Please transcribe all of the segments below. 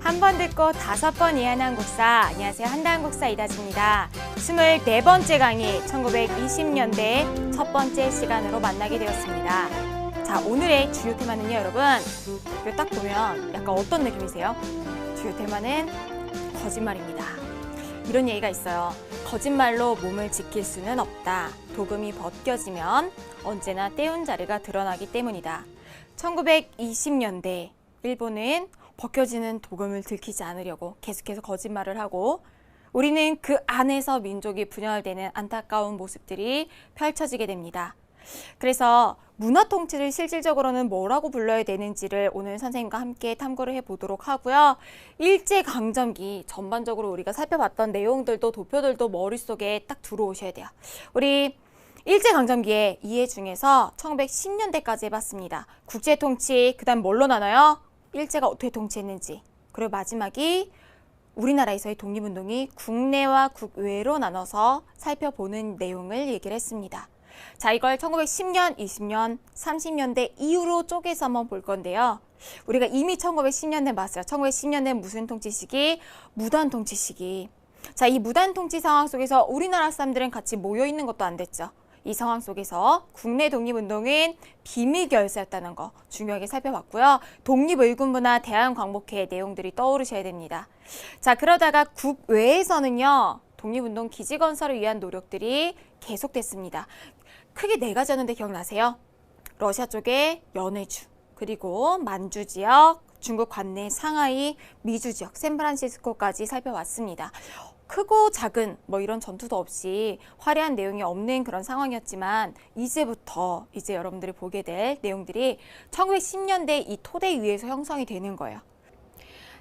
한 번 듣고 5번 이해하는 한국사. 안녕하세요. 한다한국사 이다지입니다. 24번째 강의 1920년대 첫 번째 시간으로 만나게 되었습니다. 자, 오늘의 주요 테마는요, 여러분. 이거 딱 보면 약간 어떤 느낌이세요? 주요 테마는 거짓말입니다. 이런 얘기가 있어요. 거짓말로 몸을 지킬 수는 없다. 도금이 벗겨지면 언제나 떼운 자리가 드러나기 때문이다. 1920년대 일본은 벗겨지는 도금을 들키지 않으려고 계속해서 거짓말을 하고 우리는 그 안에서 민족이 분열되는 안타까운 모습들이 펼쳐지게 됩니다. 그래서 문화 통치를 실질적으로는 뭐라고 불러야 되는지를 오늘 선생님과 함께 탐구를 해보도록 하고요. 일제강점기 전반적으로 우리가 살펴봤던 내용들도 도표들도 머릿속에 딱 들어오셔야 돼요. 우리 일제강점기의 이해 중에서 1910년대까지 해봤습니다. 국제통치, 그 다음 뭘로 나눠요? 일제가 어떻게 통치했는지, 그리고 마지막이 우리나라에서의 독립운동이 국내와 국외로 나눠서 살펴보는 내용을 얘기를 했습니다. 자, 이걸 1910년, 20년, 30년대 이후로 쪼개서 한번 볼 건데요. 우리가 이미 1910년대 봤어요. 1910년대 무슨 통치 시기? 무단 통치 시기. 자, 이 무단 통치 상황 속에서 우리나라 사람들은 같이 모여 있는 것도 안 됐죠. 이 상황 속에서 국내 독립운동은 비밀 결사였다는 거 중요하게 살펴봤고요. 독립의군부나 대한광복회의 내용들이 떠오르셔야 됩니다. 자, 그러다가 국외에서는요, 독립운동 기지 건설을 위한 노력들이 계속됐습니다. 크게 4가지였는데 기억나세요? 러시아 쪽에 연해주, 그리고 만주 지역, 중국 관내 상하이, 미주 지역, 샌프란시스코까지 살펴봤습니다. 크고 작은 뭐 이런 전투도 없이 화려한 내용이 없는 그런 상황이었지만 이제부터 이제 여러분들이 보게 될 내용들이 1910년대 이 토대 위에서 형성이 되는 거예요.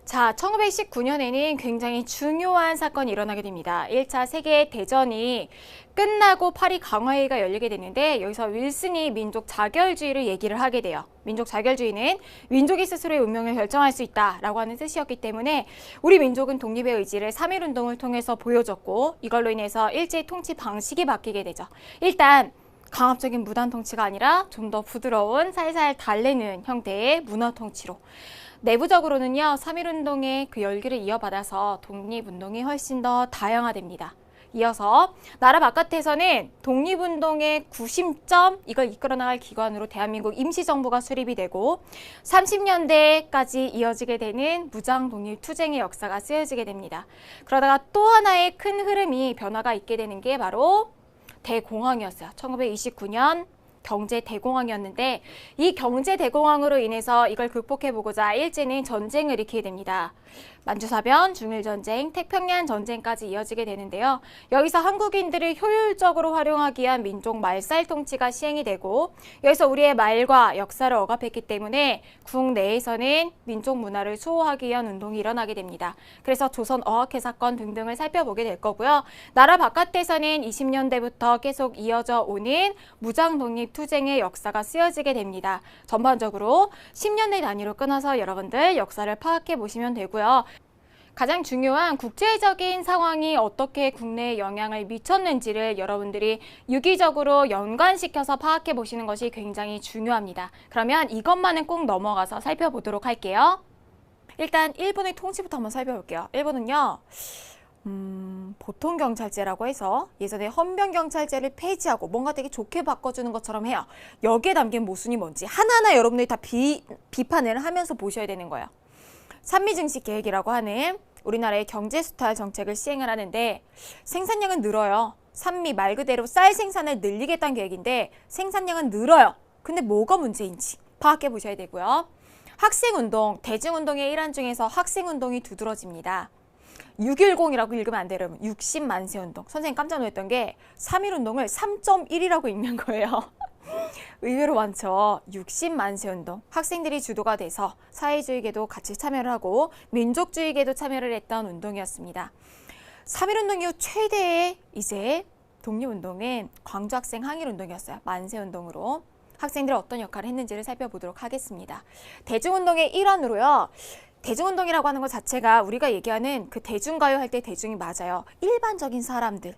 자, 1919년에는 굉장히 중요한 사건이 일어나게 됩니다. 1차 세계대전이 끝나고 파리 강화회의가 열리게 되는데 여기서 윌슨이 민족 자결주의를 얘기를 하게 돼요. 민족 자결주의는 민족이 스스로의 운명을 결정할 수 있다라고 하는 뜻이었기 때문에 우리 민족은 독립의 의지를 3.1운동을 통해서 보여줬고 이걸로 인해서 일제의 통치 방식이 바뀌게 되죠. 일단 강압적인 무단 통치가 아니라 좀 더 부드러운 살살 달래는 형태의 문화 통치로 내부적으로는요, 3.1운동의 그 열기를 이어받아서 독립운동이 훨씬 더 다양화됩니다. 이어서 나라 바깥에서는 독립운동의 구심점, 이걸 이끌어 나갈 기관으로 대한민국 임시정부가 수립이 되고 30년대까지 이어지게 되는 무장독립투쟁의 역사가 쓰여지게 됩니다. 그러다가 또 하나의 큰 흐름이 변화가 있게 되는 게 바로 대공황이었어요. 1929년 경제 대공황이었는데 이 경제 대공황으로 인해서 이걸 극복해보고자 일제는 전쟁을 일으키게 됩니다. 만주사변, 중일전쟁, 태평양 전쟁까지 이어지게 되는데요. 여기서 한국인들을 효율적으로 활용하기 위한 민족 말살 통치가 시행이 되고 여기서 우리의 말과 역사를 억압했기 때문에 국내에서는 민족 문화를 수호하기 위한 운동이 일어나게 됩니다. 그래서 조선 어학회 사건 등등을 살펴보게 될 거고요. 나라 바깥에서는 20년대부터 계속 이어져 오는 무장독립투쟁의 역사가 쓰여지게 됩니다. 전반적으로 10년대 단위로 끊어서 여러분들 역사를 파악해 보시면 되고요. 가장 중요한 국제적인 상황이 어떻게 국내에 영향을 미쳤는지를 여러분들이 유기적으로 연관시켜서 파악해 보시는 것이 굉장히 중요합니다. 그러면 이것만은 꼭 넘어가서 살펴보도록 할게요. 일단 일본의 통치부터 한번 살펴볼게요. 일본은요, 보통경찰제라고 해서 예전에 헌병경찰제를 폐지하고 뭔가 되게 좋게 바꿔주는 것처럼 해요. 여기에 담긴 모순이 뭔지 하나하나 여러분들이 다 비판을 하면서 보셔야 되는 거예요. 산미증식 계획이라고 하는 우리나라의 경제수탈 정책을 시행을 하는데 생산량은 늘어요. 산미 말 그대로 쌀 생산을 늘리겠다는 계획인데 생산량은 늘어요. 근데 뭐가 문제인지 파악해 보셔야 되고요. 학생운동, 대중운동의 일환 중에서 학생운동이 두드러집니다. 6.10이라고 읽으면 안 돼요, 여러분. 60만세 운동. 선생님 깜짝 놀랐던 게 3.1운동을 3.1이라고 읽는 거예요. 의외로 많죠. 60만세 운동. 학생들이 주도가 돼서 사회주의계도 같이 참여를 하고 민족주의계도 참여를 했던 운동이었습니다. 3.1운동 이후 최대의 이제 독립운동은 광주학생 항일운동이었어요. 만세운동으로. 학생들이 어떤 역할을 했는지를 살펴보도록 하겠습니다. 대중운동의 일환으로요. 대중운동이라고 하는 것 자체가 우리가 얘기하는 그 대중가요 할 때 대중이 맞아요. 일반적인 사람들.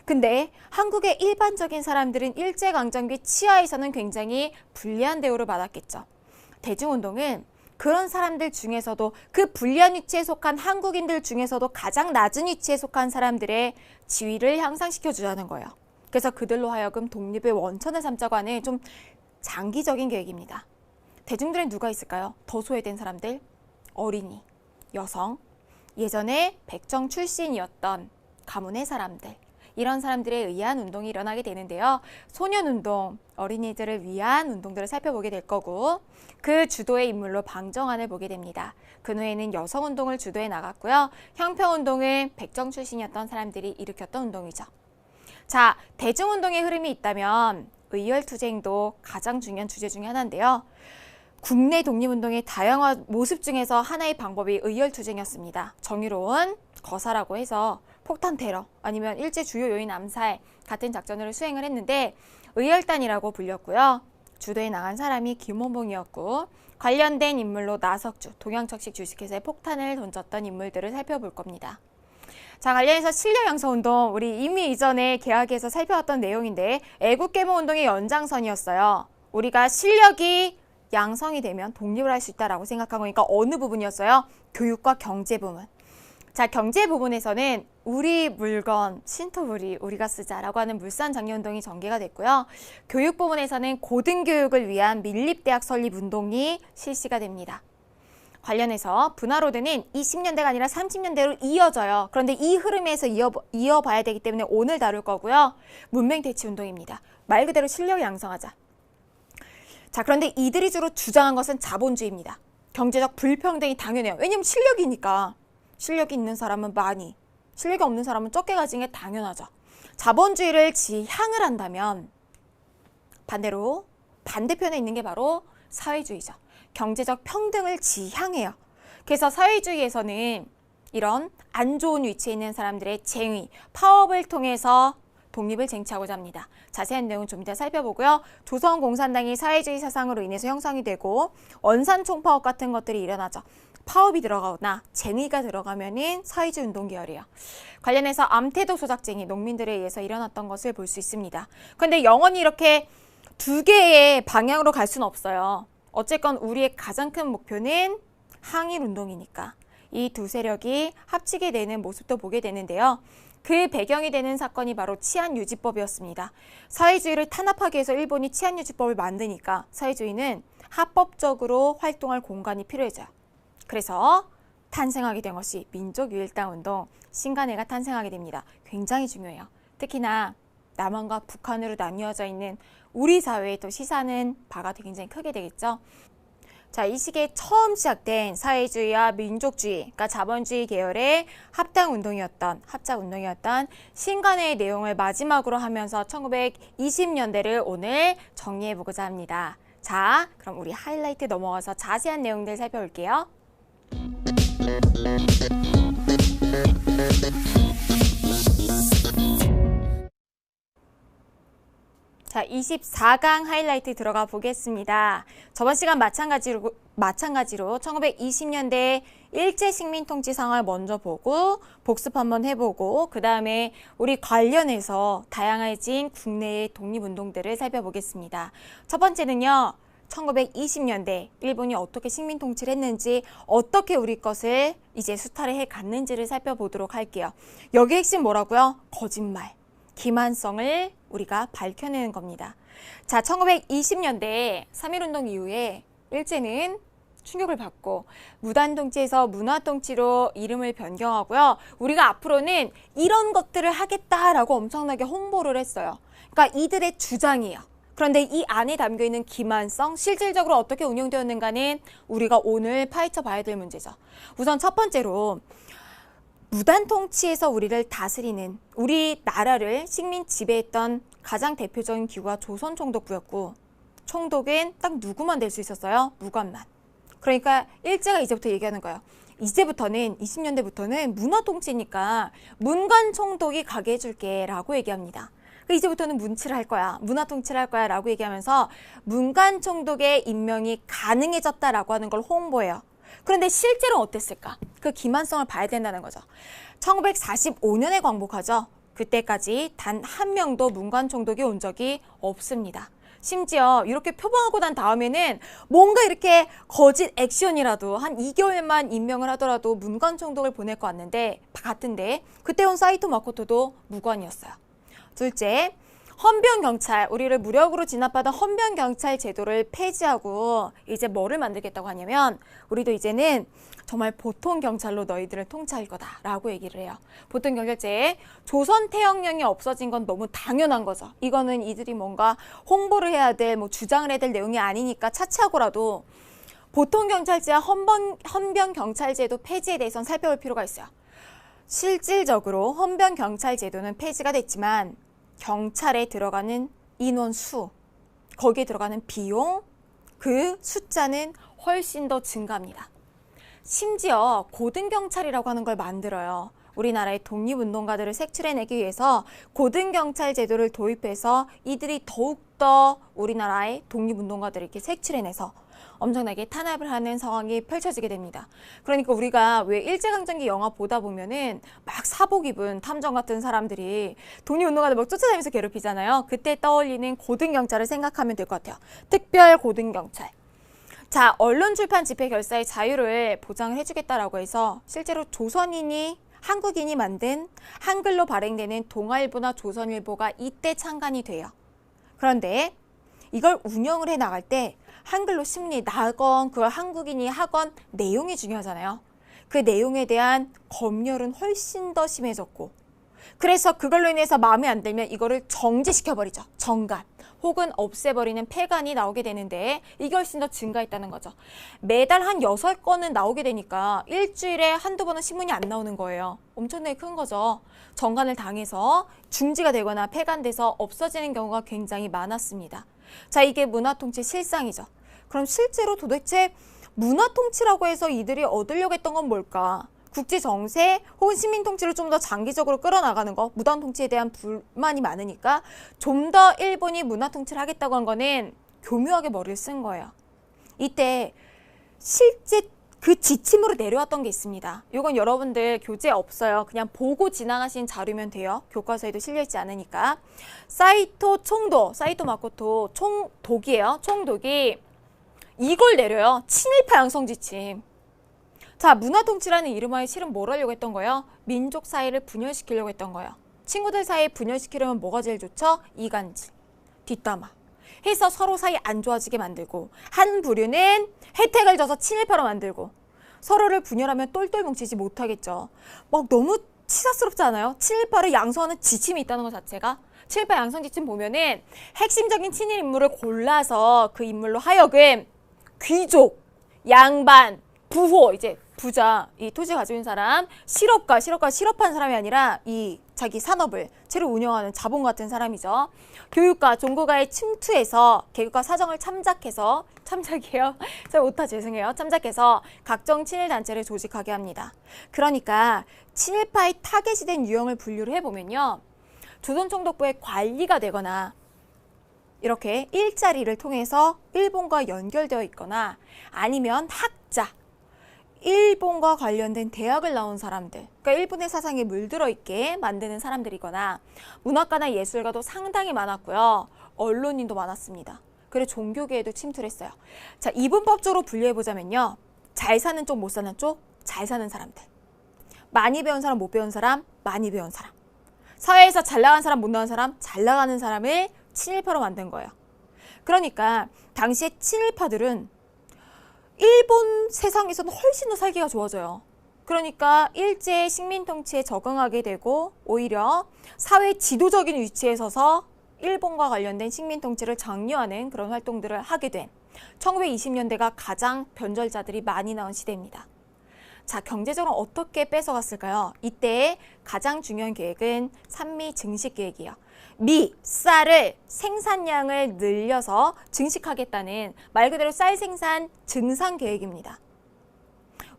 근데 한국의 일반적인 사람들은 일제강점기 치하에서는 굉장히 불리한 대우를 받았겠죠. 대중운동은 그런 사람들 중에서도 그 불리한 위치에 속한 한국인들 중에서도 가장 낮은 위치에 속한 사람들의 지위를 향상시켜 주자는 거예요. 그래서 그들로 하여금 독립의 원천을 삼자고 하는 좀 장기적인 계획입니다. 대중들은 누가 있을까요? 더 소외된 사람들, 어린이, 여성, 예전에 백정 출신이었던 가문의 사람들, 이런 사람들에 의한 운동이 일어나게 되는데요. 소년운동, 어린이들을 위한 운동들을 살펴보게 될 거고, 그 주도의 인물로 방정환을 보게 됩니다. 그 후에는 여성운동을 주도해 나갔고요. 형평운동은 백정 출신이었던 사람들이 일으켰던 운동이죠. 자, 대중운동의 흐름이 있다면 의열투쟁도 가장 중요한 주제 중에 하나인데요. 국내 독립운동의 다양한 모습 중에서 하나의 방법이 의열투쟁이었습니다. 정의로운 거사라고 해서 폭탄 테러 아니면 일제 주요 요인 암살 같은 작전을 수행을 했는데 의열단이라고 불렸고요. 주도에 나간 사람이 김원봉이었고 관련된 인물로 나석주, 동양척식 주식회사에 폭탄을 던졌던 인물들을 살펴볼 겁니다. 자, 관련해서 실력 양성운동, 우리 이미 이전에 개학에서 살펴봤던 내용인데 애국개몽운동의 연장선이었어요. 우리가 실력이 양성이 되면 독립을 할 수 있다라고 생각한 거니까 어느 부분이었어요? 교육과 경제 부분. 자, 경제 부분에서는 우리 물건, 신토부리 우리가 쓰자라고 하는 물산장려운동이 전개가 됐고요. 교육 부분에서는 고등교육을 위한 밀립대학 설립운동이 실시가 됩니다. 관련해서 분화로드는 20년대가 아니라 30년대로 이어져요. 그런데 이 흐름에서 이어봐야 되기 때문에 오늘 다룰 거고요. 문맹대치운동입니다. 말 그대로 실력 양성하자. 자, 그런데 이들이 주로 주장한 것은 자본주의입니다. 경제적 불평등이 당연해요. 왜냐면 실력이니까. 실력이 있는 사람은 많이, 실력이 없는 사람은 적게 가진 게 당연하죠. 자본주의를 지향을 한다면 반대로 반대편에 있는 게 바로 사회주의죠. 경제적 평등을 지향해요. 그래서 사회주의에서는 이런 안 좋은 위치에 있는 사람들의 쟁의, 파업을 통해서 독립을 쟁취하고자 합니다. 자세한 내용은 좀 이따 살펴보고요. 조선공산당이 사회주의 사상으로 인해서 형성이 되고 원산총파업 같은 것들이 일어나죠. 파업이 들어가거나 쟁의가 들어가면은 사회주의 운동 계열이에요. 관련해서 암태도 소작쟁이, 농민들에 의해서 일어났던 것을 볼 수 있습니다. 그런데 영원히 이렇게 두 개의 방향으로 갈 수는 없어요. 어쨌건 우리의 가장 큰 목표는 항일운동이니까 이 두 세력이 합치게 되는 모습도 보게 되는데요. 그 배경이 되는 사건이 바로 치안유지법이었습니다. 사회주의를 탄압하기 위해서 일본이 치안유지법을 만드니까 사회주의는 합법적으로 활동할 공간이 필요해져요. 그래서 탄생하게 된 것이 민족유일당운동, 신간회가 탄생하게 됩니다. 굉장히 중요해요. 특히나 남한과 북한으로 나뉘어져 있는 우리 사회에 또 시사하는 바가 굉장히 크게 되겠죠. 자, 이 시기에 처음 시작된 사회주의와 민족주의, 그러니까 자본주의 계열의 합당운동이었던, 합작운동이었던 신간회의 내용을 마지막으로 하면서 1920년대를 오늘 정리해보고자 합니다. 자, 그럼 우리 하이라이트 넘어가서 자세한 내용들 살펴볼게요. 자, 24강 하이라이트 들어가 보겠습니다. 저번 시간 마찬가지로 1920년대 일제 식민 통치 상황을 먼저 보고 복습 한번 해보고 그 다음에 우리 관련해서 다양해진 국내의 독립운동들을 살펴보겠습니다. 첫 번째는요. 1920년대 일본이 어떻게 식민 통치를 했는지 어떻게 우리 것을 이제 수탈을 해갔는지를 살펴보도록 할게요. 여기 핵심 뭐라고요? 거짓말. 기만성을 우리가 밝혀내는 겁니다. 자, 1920년대 3.1운동 이후에 일제는 충격을 받고 무단통치에서 문화통치로 이름을 변경하고요. 우리가 앞으로는 이런 것들을 하겠다라고 엄청나게 홍보를 했어요. 그러니까 이들의 주장이에요. 그런데 이 안에 담겨있는 기만성, 실질적으로 어떻게 운영되었는가는 우리가 오늘 파헤쳐 봐야 될 문제죠. 우선 첫 번째로 무단통치에서 우리를 다스리는 우리 나라를 식민 지배했던 가장 대표적인 기구가 조선총독부였고 총독은 딱 누구만 될 수 있었어요? 무관만. 그러니까 일제가 이제부터 얘기하는 거예요. 이제부터는 20년대부터는 문화통치니까 문관총독이 가게 해줄게 라고 얘기합니다. 이제부터는 문치를 할 거야. 문화통치를 할 거야 라고 얘기하면서 문관총독의 임명이 가능해졌다라고 하는 걸 홍보해요. 그런데 실제로 어땠을까? 그 기만성을 봐야 된다는 거죠. 1945년에 광복하죠. 그때까지 단 한 명도 문관총독이 온 적이 없습니다. 심지어 이렇게 표방하고 난 다음에는 뭔가 이렇게 거짓 액션이라도 한 2개월만 임명을 하더라도 문관 총독을 보낼 것 같은데 그때 온 사이토 마코토도 무관이었어요. 둘째, 헌병경찰, 우리를 무력으로 진압하던 헌병경찰 제도를 폐지하고 이제 뭐를 만들겠다고 하냐면 우리도 이제는 정말 보통 경찰로 너희들을 통치할 거다라고 얘기를 해요. 보통 경찰제에 조선 태영령이 없어진 건 너무 당연한 거죠. 이거는 이들이 뭔가 홍보를 해야 될, 주장을 해야 될 내용이 아니니까 차치하고라도 보통 경찰제와 헌병경찰제도 폐지에 대해서는 살펴볼 필요가 있어요. 실질적으로 헌병경찰제도는 폐지가 됐지만 경찰에 들어가는 인원수, 거기에 들어가는 비용, 그 숫자는 훨씬 더 증가합니다. 심지어 고등경찰이라고 하는 걸 만들어요. 우리나라의 독립운동가들을 색출해내기 위해서 고등경찰 제도를 도입해서 이들이 더욱더 우리나라의 독립운동가들을 이렇게 색출해내서 엄청나게 탄압을 하는 상황이 펼쳐지게 됩니다. 그러니까 우리가 왜 일제강점기 영화 보다 보면은 막 사복 입은 탐정 같은 사람들이 독립운동가들 막 쫓아다니면서 괴롭히잖아요. 그때 떠올리는 고등경찰을 생각하면 될 것 같아요. 특별 고등경찰. 자, 언론 출판 집회 결사의 자유를 보장을 해주겠다라고 해서 실제로 한국인이 만든 한글로 발행되는 동아일보나 조선일보가 이때 창간이 돼요. 그런데 이걸 운영을 해 나갈 때 한글로 신문이 나건 그걸 한국인이 하건 내용이 중요하잖아요. 그 내용에 대한 검열은 훨씬 더 심해졌고 그래서 그걸로 인해서 마음에 안 들면 이거를 정지시켜버리죠. 정간 혹은 없애버리는 폐간이 나오게 되는데 이게 훨씬 더 증가했다는 거죠. 매달 한 6건은 나오게 되니까 일주일에 한두 번은 신문이 안 나오는 거예요. 엄청나게 큰 거죠. 정간을 당해서 중지가 되거나 폐간돼서 없어지는 경우가 굉장히 많았습니다. 자, 이게 문화통치 실상이죠. 그럼 실제로 도대체 문화통치라고 해서 이들이 얻으려고 했던 건 뭘까? 국제 정세 혹은 시민 통치를 좀 더 장기적으로 끌어나가는 거, 무단 통치에 대한 불만이 많으니까 좀 더 일본이 문화 통치를 하겠다고 한 거는 교묘하게 머리를 쓴 거예요. 이때 실제 그 지침으로 내려왔던 게 있습니다. 이건 여러분들 교재에 없어요. 그냥 보고 지나가신 자료면 돼요. 교과서에도 실려있지 않으니까. 사이토 마코토 총독이에요. 총독이 이걸 내려요. 친일파 양성 지침. 자, 문화통치라는 이름하에 실은 뭘 하려고 했던 거예요? 민족 사이를 분열시키려고 했던 거예요. 친구들 사이에 분열시키려면 뭐가 제일 좋죠? 이간질, 뒷담화 해서 서로 사이 안 좋아지게 만들고 한 부류는 혜택을 줘서 친일파로 만들고 서로를 분열하면 똘똘 뭉치지 못하겠죠. 막 너무 치사스럽지 않아요? 친일파를 양성하는 지침이 있다는 것 자체가. 친일파 양성 지침 보면은 핵심적인 친일 인물을 골라서 그 인물로 하여금 귀족, 양반, 부호, 이제 부자, 이 토지 가지고 있는 사람, 실업한 사람이 아니라 이 자기 산업을 채로 운영하는 자본 같은 사람이죠. 교육가, 종교가에 침투해서 개국과 사정을 참작해서 각종 친일단체를 조직하게 합니다. 그러니까 친일파의 타겟이 된 유형을 분류를 해보면요. 조선총독부의 관리가 되거나 이렇게 일자리를 통해서 일본과 연결되어 있거나 아니면 학자, 일본과 관련된 대학을 나온 사람들, 그러니까 일본의 사상에 물들어 있게 만드는 사람들이거나 문학가나 예술가도 상당히 많았고요. 언론인도 많았습니다. 그리고 종교계에도 침투를 했어요. 자, 이분법적으로 분류해보자면요. 잘 사는 쪽, 못 사는 쪽, 잘 사는 사람들. 많이 배운 사람, 못 배운 사람, 많이 배운 사람. 사회에서 잘 나간 사람, 못 나간 사람, 잘 나가는 사람을 친일파로 만든 거예요. 그러니까 당시에 친일파들은 일본 세상에서는 훨씬 더 살기가 좋아져요. 그러니까 일제 식민 통치에 적응하게 되고 오히려 사회 지도적인 위치에 서서 일본과 관련된 식민 통치를 장려하는 그런 활동들을 하게 된 1920년대가 가장 변절자들이 많이 나온 시대입니다. 자, 경제적으로 어떻게 뺏어갔을까요? 이때 가장 중요한 계획은 산미 증식 계획이에요. 쌀을 생산량을 늘려서 증식하겠다는 말 그대로 쌀 생산 증산 계획입니다.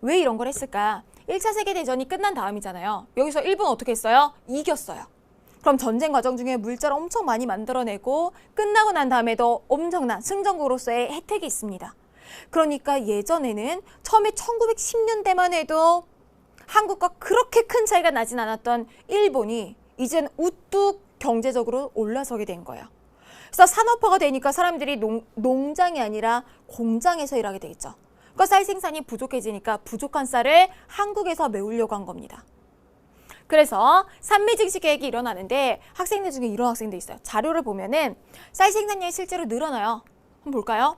왜 이런 걸 했을까? 1차 세계대전이 끝난 다음이잖아요. 여기서 일본 어떻게 했어요? 이겼어요. 그럼 전쟁 과정 중에 물자를 엄청 많이 만들어내고 끝나고 난 다음에도 엄청난 승전국으로서의 혜택이 있습니다. 그러니까 예전에는 처음에 1910년대만 해도 한국과 그렇게 큰 차이가 나진 않았던 일본이 이젠 우뚝 경제적으로 올라서게 된 거예요. 그래서 산업화가 되니까 사람들이 농장이 아니라 공장에서 일하게 되겠죠. 그러니까 쌀 생산이 부족해지니까 부족한 쌀을 한국에서 메우려고 한 겁니다. 그래서 산미증시 계획이 일어나는데 학생들 중에 이런 학생도 있어요. 자료를 보면은 쌀 생산량이 실제로 늘어나요. 한번 볼까요?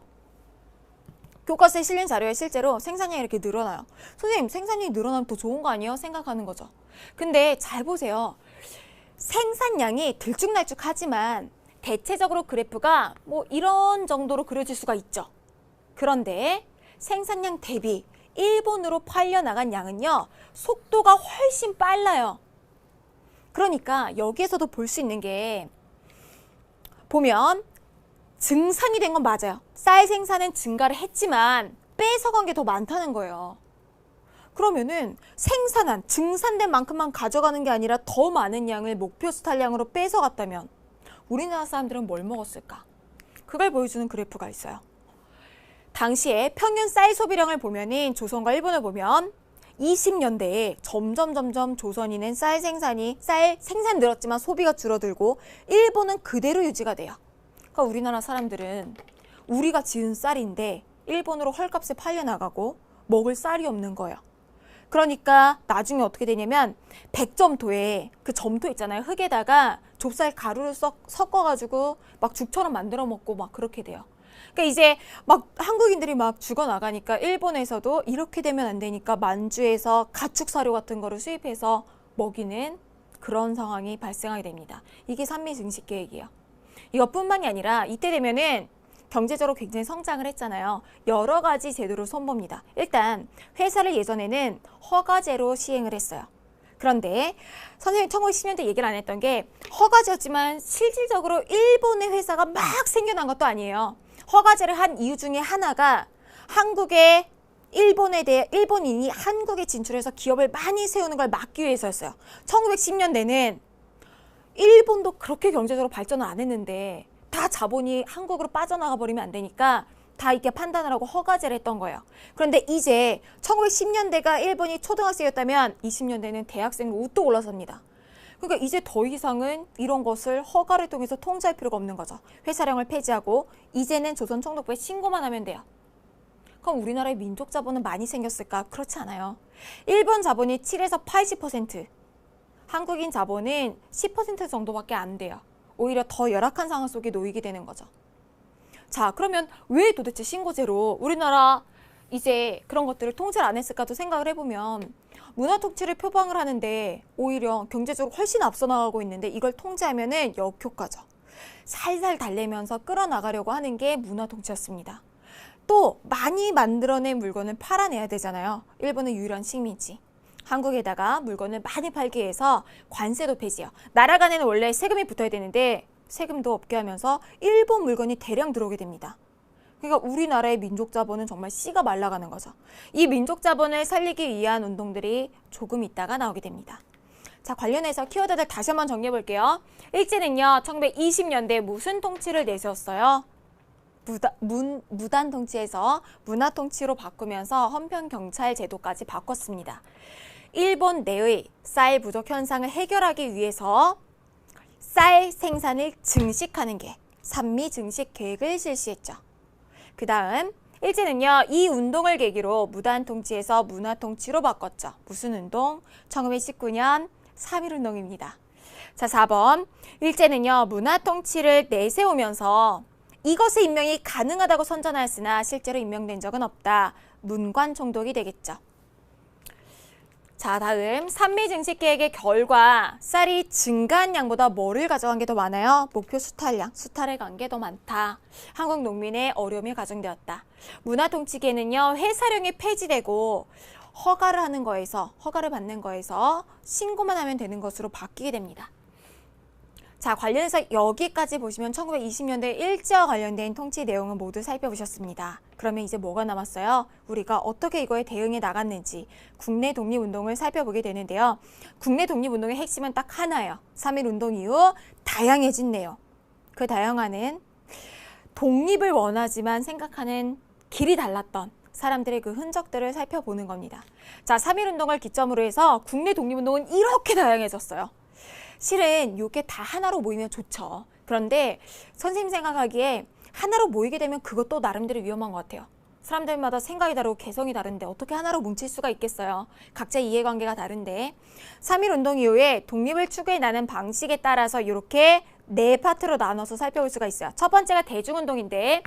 교과서에 실린 자료에 실제로 생산량이 이렇게 늘어나요. 선생님, 생산량이 늘어나면 더 좋은 거 아니에요? 생각하는 거죠. 근데 잘 보세요. 생산량이 들쭉날쭉하지만 대체적으로 그래프가 뭐 이런 정도로 그려질 수가 있죠. 그런데 생산량 대비 일본으로 팔려나간 양은요, 속도가 훨씬 빨라요. 그러니까 여기에서도 볼 수 있는 게, 보면 증산이 된 건 맞아요. 쌀 생산은 증가를 했지만 뺏어간 게 더 많다는 거예요. 그러면은 증산된 만큼만 가져가는 게 아니라 더 많은 양을 목표 수탈량으로 뺏어갔다면 우리나라 사람들은 뭘 먹었을까? 그걸 보여주는 그래프가 있어요. 당시에 평균 쌀 소비량을 보면은 조선과 일본을 보면 20년대에 점점 조선이는 쌀 생산 늘었지만 소비가 줄어들고 일본은 그대로 유지가 돼요. 그러니까 우리나라 사람들은 우리가 지은 쌀인데 일본으로 헐값에 팔려나가고 먹을 쌀이 없는 거예요. 그러니까 나중에 어떻게 되냐면 백점토에 그 점토 있잖아요. 흙에다가 좁쌀 가루를 섞어가지고 막 죽처럼 만들어 먹고 막 그렇게 돼요. 그러니까 이제 막 한국인들이 막 죽어나가니까 일본에서도 이렇게 되면 안 되니까 만주에서 가축 사료 같은 거를 수입해서 먹이는 그런 상황이 발생하게 됩니다. 이게 산미 증식 계획이에요. 이것뿐만이 아니라 이때 되면은 경제적으로 굉장히 성장을 했잖아요. 여러 가지 제도를 손봅니다. 일단 회사를 예전에는 허가제로 시행을 했어요. 그런데 선생님이 1910년대 얘기를 안 했던 게 허가제였지만 실질적으로 일본의 회사가 막 생겨난 것도 아니에요. 허가제를 한 이유 중에 하나가 일본인이 한국에 진출해서 기업을 많이 세우는 걸 막기 위해서였어요. 1910년대는 일본도 그렇게 경제적으로 발전을 안 했는데 다 자본이 한국으로 빠져나가 버리면 안 되니까 다 이렇게 판단을 하고 허가제를 했던 거예요. 그런데 이제 1910년대가 일본이 초등학생이었다면 20년대는 대학생으로 우뚝 올라섭니다. 그러니까 이제 더 이상은 이런 것을 허가를 통해서 통제할 필요가 없는 거죠. 회사령을 폐지하고 이제는 조선총독부에 신고만 하면 돼요. 그럼 우리나라의 민족 자본은 많이 생겼을까? 그렇지 않아요. 일본 자본이 7에서 80%, 한국인 자본은 10% 정도밖에 안 돼요. 오히려 더 열악한 상황 속에 놓이게 되는 거죠. 자, 그러면 왜 도대체 신고제로 우리나라 이제 그런 것들을 통제를 안 했을까도 생각을 해보면 문화 통치를 표방을 하는데 오히려 경제적으로 훨씬 앞서 나가고 있는데 이걸 통제하면은 역효과죠. 살살 달래면서 끌어나가려고 하는 게 문화 통치였습니다. 또 많이 만들어낸 물건을 팔아내야 되잖아요. 일본은 유일한 식민지. 한국에다가 물건을 많이 팔기 위해서 관세도 폐지해요. 나라 간에는 원래 세금이 붙어야 되는데 세금도 없게 하면서 일본 물건이 대량 들어오게 됩니다. 그러니까 우리나라의 민족 자본은 정말 씨가 말라가는 거죠. 이 민족 자본을 살리기 위한 운동들이 조금 있다가 나오게 됩니다. 자, 관련해서 키워드들 다시 한번 정리해 볼게요. 일제는요, 1920년대 무슨 통치를 내세웠어요? 무단 통치에서 문화 통치로 바꾸면서 헌병 경찰 제도까지 바꿨습니다. 일본 내의 쌀 부족 현상을 해결하기 위해서 쌀 생산을 증식하는 게 산미 증식 계획을 실시했죠. 그 다음 일제는요, 이 운동을 계기로 무단 통치에서 문화 통치로 바꿨죠. 무슨 운동? 1919년 3.1운동입니다. 자, 4번 일제는요, 문화 통치를 내세우면서 이것의 임명이 가능하다고 선전하였으나 실제로 임명된 적은 없다. 문관 총독이 되겠죠. 자, 다음 산미 증식 계획의 결과 쌀이 증가한 양보다 뭐를 가져간 게 더 많아요? 목표 수탈량, 수탈을 간 게 더 많다. 한국 농민의 어려움이 가중되었다. 문화 통치계는요, 회사령이 폐지되고 허가를 받는 거에서 신고만 하면 되는 것으로 바뀌게 됩니다. 자, 관련해서 여기까지 보시면 1920년대 일제와 관련된 통치 내용은 모두 살펴보셨습니다. 그러면 이제 뭐가 남았어요? 우리가 어떻게 이거에 대응해 나갔는지 국내 독립운동을 살펴보게 되는데요. 국내 독립운동의 핵심은 딱 하나예요. 3.1운동 이후 다양해진 내용. 그 다양화는 독립을 원하지만 생각하는 길이 달랐던 사람들의 그 흔적들을 살펴보는 겁니다. 자, 3.1운동을 기점으로 해서 국내 독립운동은 이렇게 다양해졌어요. 실은 이게 다 하나로 모이면 좋죠. 그런데 선생님 생각하기에 하나로 모이게 되면 그것도 나름대로 위험한 것 같아요. 사람들마다 생각이 다르고 개성이 다른데 어떻게 하나로 뭉칠 수가 있겠어요. 각자 이해관계가 다른데 3.1운동 이후에 독립을 추구해 나가는 방식에 따라서 이렇게 네 파트로 나눠서 살펴볼 수가 있어요. 첫 번째가 대중운동인데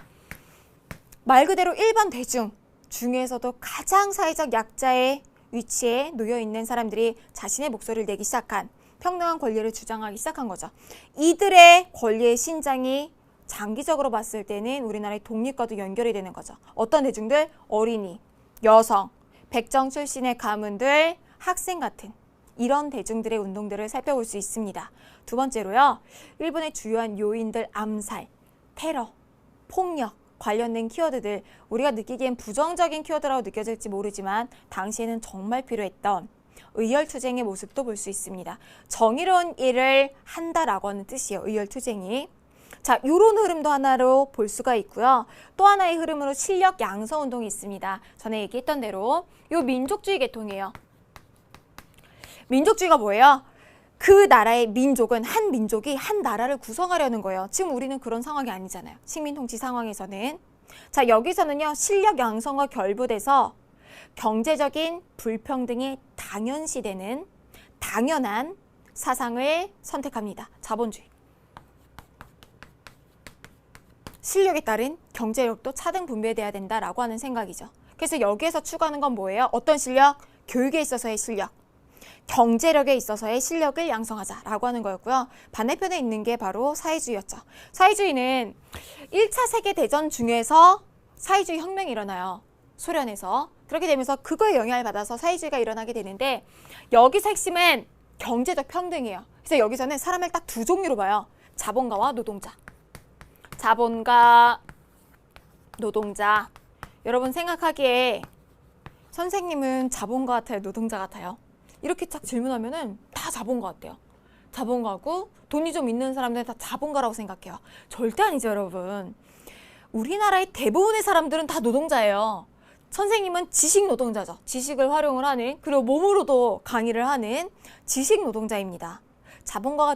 말 그대로 일반 대중 중에서도 가장 사회적 약자의 위치에 놓여있는 사람들이 자신의 목소리를 내기 시작한 평등한 권리를 주장하기 시작한 거죠. 이들의 권리의 신장이 장기적으로 봤을 때는 우리나라의 독립과도 연결이 되는 거죠. 어떤 대중들? 어린이, 여성, 백정 출신의 가문들, 학생 같은 이런 대중들의 운동들을 살펴볼 수 있습니다. 두 번째로요. 일본의 주요한 요인들 암살, 테러, 폭력 관련된 키워드들 우리가 느끼기엔 부정적인 키워드라고 느껴질지 모르지만 당시에는 정말 필요했던 의열투쟁의 모습도 볼 수 있습니다. 정의로운 일을 한다라고 하는 뜻이에요. 의열투쟁이. 자, 이런 흐름도 하나로 볼 수가 있고요. 또 하나의 흐름으로 실력 양성 운동이 있습니다. 전에 얘기했던 대로 이 민족주의 계통이에요. 민족주의가 뭐예요? 그 나라의 민족은 한 민족이 한 나라를 구성하려는 거예요. 지금 우리는 그런 상황이 아니잖아요. 식민 통치 상황에서는. 자, 여기서는요. 실력 양성과 결부돼서 경제적인 불평등이 당연시되는 당연한 사상을 선택합니다. 자본주의. 실력에 따른 경제력도 차등 분배돼야 된다라고 하는 생각이죠. 그래서 여기에서 추구하는 건 뭐예요? 어떤 실력? 교육에 있어서의 실력. 경제력에 있어서의 실력을 양성하자라고 하는 거였고요. 반대편에 있는 게 바로 사회주의였죠. 사회주의는 1차 세계대전 중에서 사회주의 혁명이 일어나요. 소련에서. 그렇게 되면서 그거에 영향을 받아서 사회주의가 일어나게 되는데 여기서 핵심은 경제적 평등이에요. 그래서 여기서는 사람을 딱 두 종류로 봐요. 자본가와 노동자. 자본가, 노동자. 여러분 생각하기에 선생님은 자본가 같아요? 노동자 같아요? 이렇게 딱 질문하면은 다 자본가 같아요. 자본가고 돈이 좀 있는 사람들은 다 자본가라고 생각해요. 절대 아니죠, 여러분. 우리나라의 대부분의 사람들은 다 노동자예요. 선생님은 지식 노동자죠. 지식을 활용을 하는, 그리고 몸으로도 강의를 하는 지식 노동자입니다. 자본가가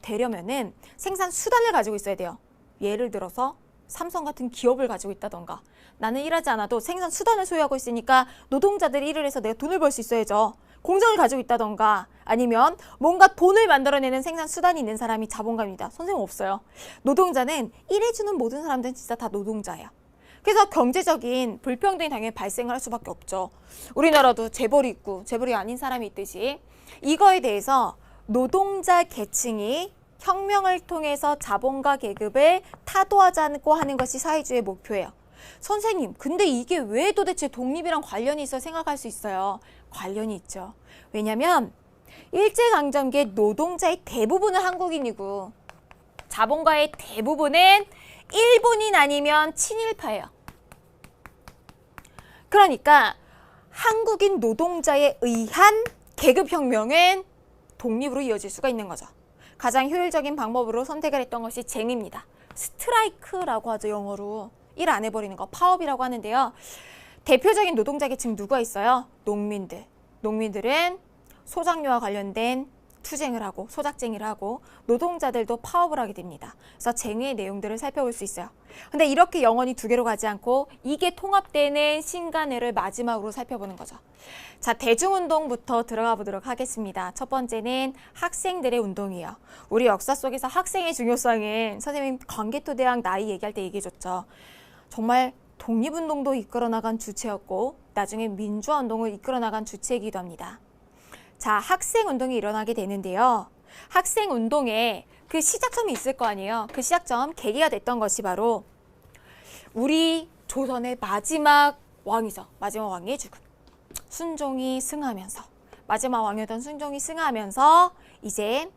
되려면은 생산 수단을 가지고 있어야 돼요. 예를 들어서 삼성 같은 기업을 가지고 있다던가 나는 일하지 않아도 생산 수단을 소유하고 있으니까 노동자들이 일을 해서 내가 돈을 벌 수 있어야죠. 공장을 가지고 있다던가 아니면 뭔가 돈을 만들어내는 생산 수단이 있는 사람이 자본가입니다. 선생님 없어요. 노동자는 일해주는 모든 사람들은 진짜 다 노동자예요. 그래서 경제적인 불평등이 당연히 발생을 할 수밖에 없죠. 우리나라도 재벌이 있고 재벌이 아닌 사람이 있듯이 이거에 대해서 노동자 계층이 혁명을 통해서 자본가 계급을 타도하자고 하는 것이 사회주의의 목표예요. 선생님, 근데 이게 왜 도대체 독립이랑 관련이 있어 생각할 수 있어요? 관련이 있죠. 왜냐면 일제강점기의 노동자의 대부분은 한국인이고 자본가의 대부분은 일본인 아니면 친일파예요. 그러니까 한국인 노동자에 의한 계급혁명은 독립으로 이어질 수가 있는 거죠. 가장 효율적인 방법으로 선택을 했던 것이 쟁입니다. 스트라이크라고 하죠, 영어로. 일 안 해버리는 거, 파업이라고 하는데요. 대표적인 노동자 계층 누가 있어요? 농민들. 농민들은 소작료와 관련된 투쟁을 하고 소작쟁이를 하고 노동자들도 파업을 하게 됩니다. 그래서 쟁의 내용들을 살펴볼 수 있어요. 근데 이렇게 영원히 두 개로 가지 않고 이게 통합되는 신간회를 마지막으로 살펴보는 거죠. 자, 대중운동부터 들어가 보도록 하겠습니다. 첫 번째는 학생들의 운동이에요. 우리 역사 속에서 학생의 중요성은 선생님 광개토대왕 나이 얘기할 때 얘기해줬죠. 정말 독립운동도 이끌어 나간 주체였고 나중에 민주화운동을 이끌어 나간 주체이기도 합니다. 자, 학생운동이 일어나게 되는데요. 학생운동에 그 시작점이 있을 거 아니에요. 그 시작점, 계기가 됐던 것이 바로 우리 조선의 마지막 왕이죠. 마지막 왕의 죽음. 순종이 승하면서 마지막 왕이었던 순종이 승하면서 이제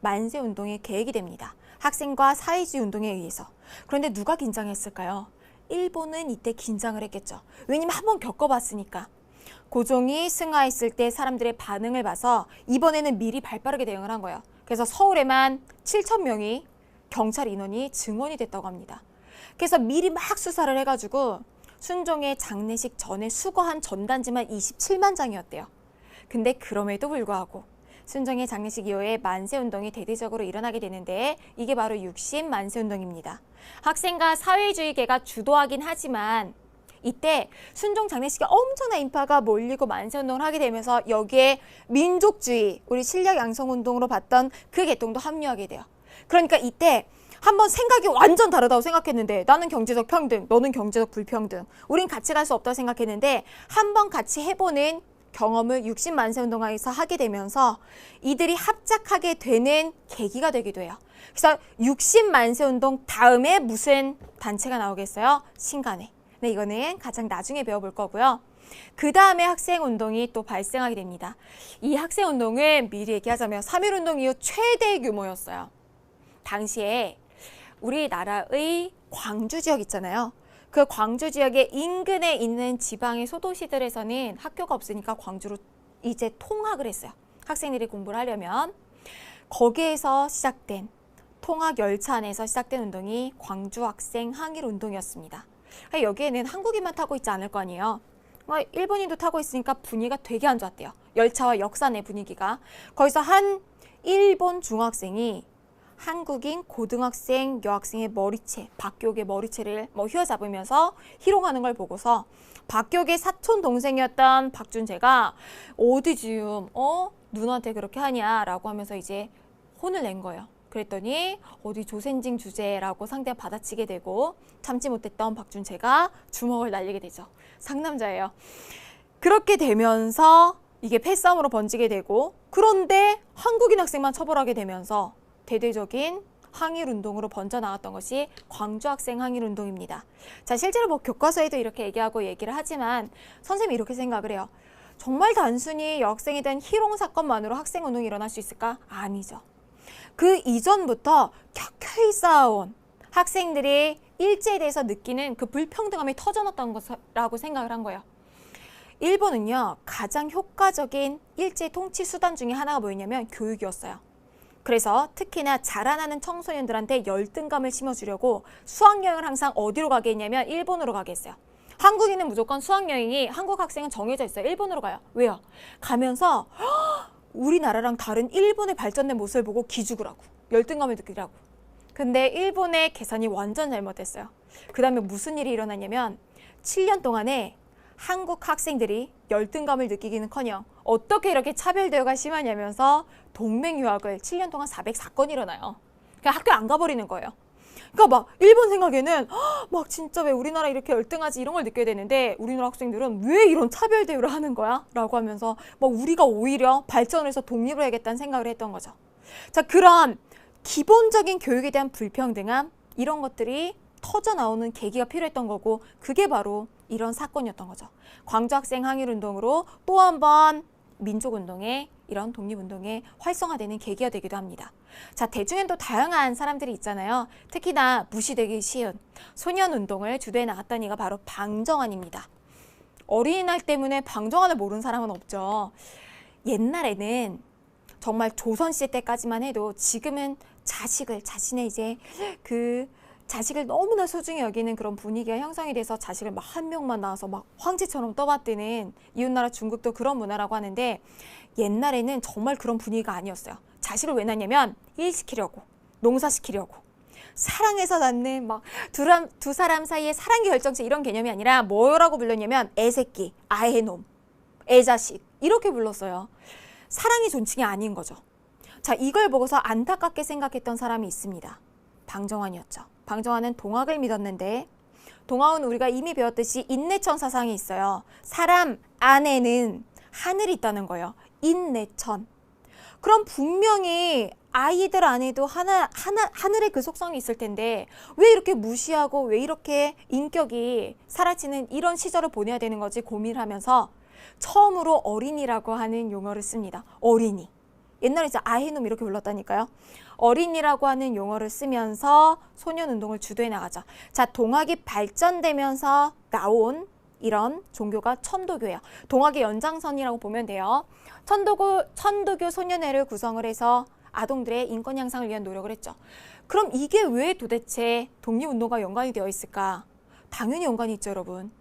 만세운동의 계획이 됩니다. 학생과 사회주의 운동에 의해서. 그런데 누가 긴장했을까요? 일본은 이때 긴장을 했겠죠. 왜냐면 한번 겪어봤으니까. 고종이 승하했을 때 사람들의 반응을 봐서 이번에는 미리 발빠르게 대응을 한 거예요. 그래서 서울에만 7,000명이 경찰 인원이 증원이 됐다고 합니다. 그래서 미리 막 수사를 해가지고 순종의 장례식 전에 수거한 전단지만 27만 장이었대요. 근데 그럼에도 불구하고 순종의 장례식 이후에 만세운동이 대대적으로 일어나게 되는데 이게 바로 60 만세운동입니다. 학생과 사회주의계가 주도하긴 하지만 이때 순종 장례식에 엄청난 인파가 몰리고 만세운동을 하게 되면서 여기에 민족주의, 우리 실력 양성운동으로 봤던 그 계통도 합류하게 돼요. 그러니까 이때 한번 생각이 완전 다르다고 생각했는데 나는 경제적 평등, 너는 경제적 불평등, 우린 같이 갈 수 없다고 생각했는데 한번 같이 해보는 경험을 60 만세운동에서 하게 되면서 이들이 합작하게 되는 계기가 되기도 해요. 그래서 60 만세운동 다음에 무슨 단체가 나오겠어요? 신간회. 네, 이거는 가장 나중에 배워볼 거고요. 그 다음에 학생운동이 또 발생하게 됩니다. 이 학생운동은 미리 얘기하자면 3.1운동 이후 최대 규모였어요. 당시에 우리나라의 광주 지역 있잖아요. 그 광주 지역의 인근에 있는 지방의 소도시들에서는 학교가 없으니까 광주로 이제 통학을 했어요. 학생들이 공부를 하려면. 거기에서 시작된 통학 열차 안에서 시작된 운동이 광주 학생 항일 운동이었습니다. 여기에는 한국인만 타고 있지 않을 거 아니에요. 일본인도 타고 있으니까 분위기가 되게 안 좋았대요. 열차와 역사 내 분위기가. 거기서 한 일본 중학생이 한국인 고등학생, 여학생의 머리채, 박교계 머리채를 휘어잡으면서 희롱하는 걸 보고서 박교계 사촌 동생이었던 박준재가 어디 지금 누나한테 그렇게 하냐라고 하면서 이제 혼을 낸 거예요. 그랬더니 어디 조센징 주제라고 상대가 받아치게 되고 참지 못했던 박준재가 주먹을 날리게 되죠. 상남자예요. 그렇게 되면서 이게 패싸움으로 번지게 되고 그런데 한국인 학생만 처벌하게 되면서 대대적인 항일운동으로 번져나갔던 것이 광주학생 항일운동입니다. 자, 실제로 뭐 교과서에도 이렇게 얘기하고 얘기를 하지만 선생님이 이렇게 생각을 해요. 정말 단순히 여학생에 대한 희롱 사건만으로 학생운동이 일어날 수 있을까? 아니죠. 그 이전부터 켜켜이 쌓아온 학생들이 일제에 대해서 느끼는 그 불평등함이 터져났던 것이라고 생각을 한 거예요. 일본은요, 가장 효과적인 일제 통치 수단 중에 하나가 뭐였냐면 교육이었어요. 그래서 특히나 자라나는 청소년들한테 열등감을 심어주려고 수학여행을 항상 어디로 가게 했냐면 일본으로 가게 했어요. 한국인은 무조건 수학여행이 한국 학생은 정해져 있어요. 일본으로 가요. 왜요? 가면서 우리나라랑 다른 일본의 발전된 모습을 보고 기죽을 하고 열등감을 느끼라고. 근데 일본의 계산이 완전 잘못됐어요. 그 다음에 무슨 일이 일어났냐면 7년 동안에 한국 학생들이 열등감을 느끼기는커녕 어떻게 이렇게 차별대우가 심하냐면서 동맹유학을 7년 동안 404건 일어나요. 그냥 학교 안 가버리는 거예요. 그러니까 막 일본 생각에는 막 진짜 왜 우리나라 이렇게 열등하지 이런 걸 느껴야 되는데 우리나라 학생들은 왜 이런 차별대우를 하는 거야? 라고 하면서 막 우리가 오히려 발전을 해서 독립을 해야겠다는 생각을 했던 거죠. 자, 그런 기본적인 교육에 대한 불평등함 이런 것들이 터져 나오는 계기가 필요했던 거고 그게 바로 이런 사건이었던 거죠. 광주학생 항일운동으로 또 한 번 민족운동에 이런 독립운동에 활성화되는 계기가 되기도 합니다. 자, 대중엔 또 다양한 사람들이 있잖아요. 특히나 무시되기 쉬운 소년운동을 주도해 나갔던 이가 바로 방정환입니다. 어린이날 때문에 방정환을 모르는 사람은 없죠. 옛날에는 정말 조선시대 때까지만 해도 지금은 자신의 이제 자식을 너무나 소중히 여기는 그런 분위기가 형성이 돼서 자식을 막 한 명만 낳아서 막 황제처럼 떠받드는 이웃나라 중국도 그런 문화라고 하는데 옛날에는 정말 그런 분위기가 아니었어요. 자식을 왜 낳냐면 일시키려고, 농사시키려고. 사랑해서 낳는 막 두 사람 사이의 사랑의 결정체 이런 개념이 아니라 뭐라고 불렀냐면 애새끼, 아해놈, 애자식 이렇게 불렀어요. 사랑이 존칭이 아닌 거죠. 자, 이걸 보고서 안타깝게 생각했던 사람이 있습니다. 방정환이었죠. 방정환은 동학을 믿었는데 동학은 우리가 이미 배웠듯이 인내천 사상이 있어요. 사람 안에는 하늘이 있다는 거예요. 인내천. 그럼 분명히 아이들 안에도 하늘의 그 속성이 있을 텐데 왜 이렇게 무시하고 왜 이렇게 인격이 사라지는 이런 시절을 보내야 되는 거지 고민을 하면서 처음으로 어린이라고 하는 용어를 씁니다. 어린이. 옛날에 이제 아해놈 이렇게 불렀다니까요. 어린이라고 하는 용어를 쓰면서 소년운동을 주도해 나가죠. 자, 동학이 발전되면서 나온 이런 종교가 천도교예요. 동학의 연장선이라고 보면 돼요. 천도교 소년회를 구성을 해서 아동들의 인권 향상을 위한 노력을 했죠. 그럼 이게 왜 도대체 독립운동과 연관이 되어 있을까? 당연히 연관이 있죠, 여러분.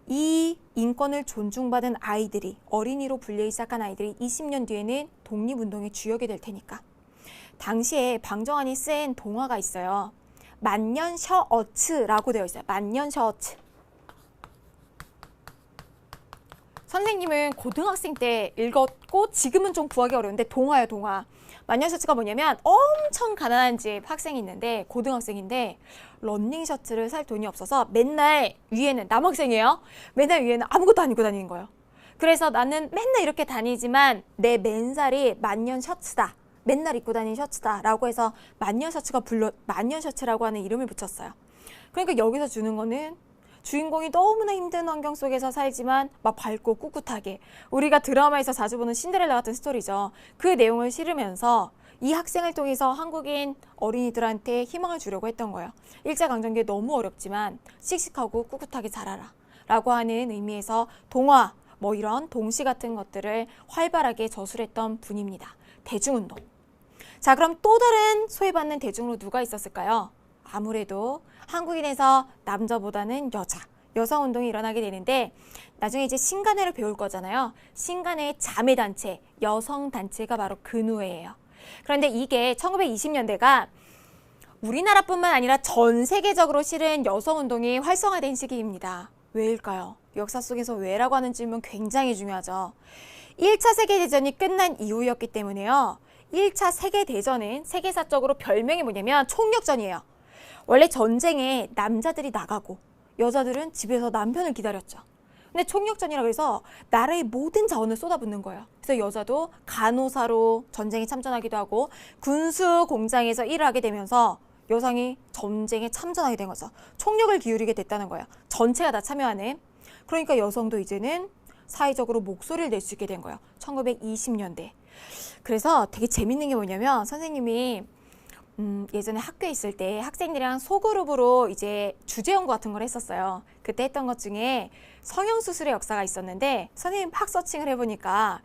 이 인권을 존중받은 아이들이, 어린이로 불리기 시작한 아이들이 20년 뒤에는 독립운동의 주역이 될 테니까. 당시에 방정환이 쓴 동화가 있어요. 만년셔어츠라고 되어 있어요. 만년셔어츠. 선생님은 고등학생 때 읽었고 지금은 좀 구하기 어려운데 동화예요, 동화. 만년셔츠가 뭐냐면 엄청 가난한 집 학생이 있는데 고등학생인데 러닝 셔츠를 살 돈이 없어서 맨날 위에는 남학생이에요. 맨날 위에는 아무것도 안 입고 다니는 거예요. 그래서 나는 맨날 이렇게 다니지만 내 맨살이 만년 셔츠다. 맨날 입고 다니는 셔츠다 라고 해서 만년 셔츠라고 하는 이름을 붙였어요. 그러니까 여기서 주는 거는 주인공이 너무나 힘든 환경 속에서 살지만 막 밝고 꿋꿋하게, 우리가 드라마에서 자주 보는 신데렐라 같은 스토리죠. 그 내용을 실으면서 이 학생을 통해서 한국인 어린이들한테 희망을 주려고 했던 거예요. 일제강점기에 너무 어렵지만 씩씩하고 꿋꿋하게 자라라 라고 하는 의미에서 동화, 뭐 이런 동시 같은 것들을 활발하게 저술했던 분입니다. 대중운동. 자, 그럼 또 다른 소외받는 대중으로 누가 있었을까요? 아무래도 한국인에서 남자보다는 여성운동이 일어나게 되는데 나중에 이제 신간회를 배울 거잖아요. 신간회의 자매단체, 여성단체가 바로 근우회예요. 그런데 이게 1920년대가 우리나라뿐만 아니라 전 세계적으로 실은 여성운동이 활성화된 시기입니다. 왜일까요? 역사 속에서 왜라고 하는 질문 굉장히 중요하죠. 1차 세계대전이 끝난 이후였기 때문에요. 1차 세계대전은 세계사적으로 별명이 뭐냐면 총력전이에요. 원래 전쟁에 남자들이 나가고 여자들은 집에서 남편을 기다렸죠. 근데 총력전이라고 해서 나라의 모든 자원을 쏟아붓는 거예요. 그래서 여자도 간호사로 전쟁에 참전하기도 하고 군수 공장에서 일을 하게 되면서 여성이 전쟁에 참전하게 된 거죠. 총력을 기울이게 됐다는 거예요. 전체가 다 참여하는. 그러니까 여성도 이제는 사회적으로 목소리를 낼 수 있게 된 거예요. 1920년대. 그래서 되게 재밌는 게 뭐냐면 선생님이 예전에 학교에 있을 때 학생들이랑 소그룹으로 이제 주제 연구 같은 걸 했었어요. 그때 했던 것 중에 성형수술의 역사가 있었는데 선생님 팍 서칭을 해보니까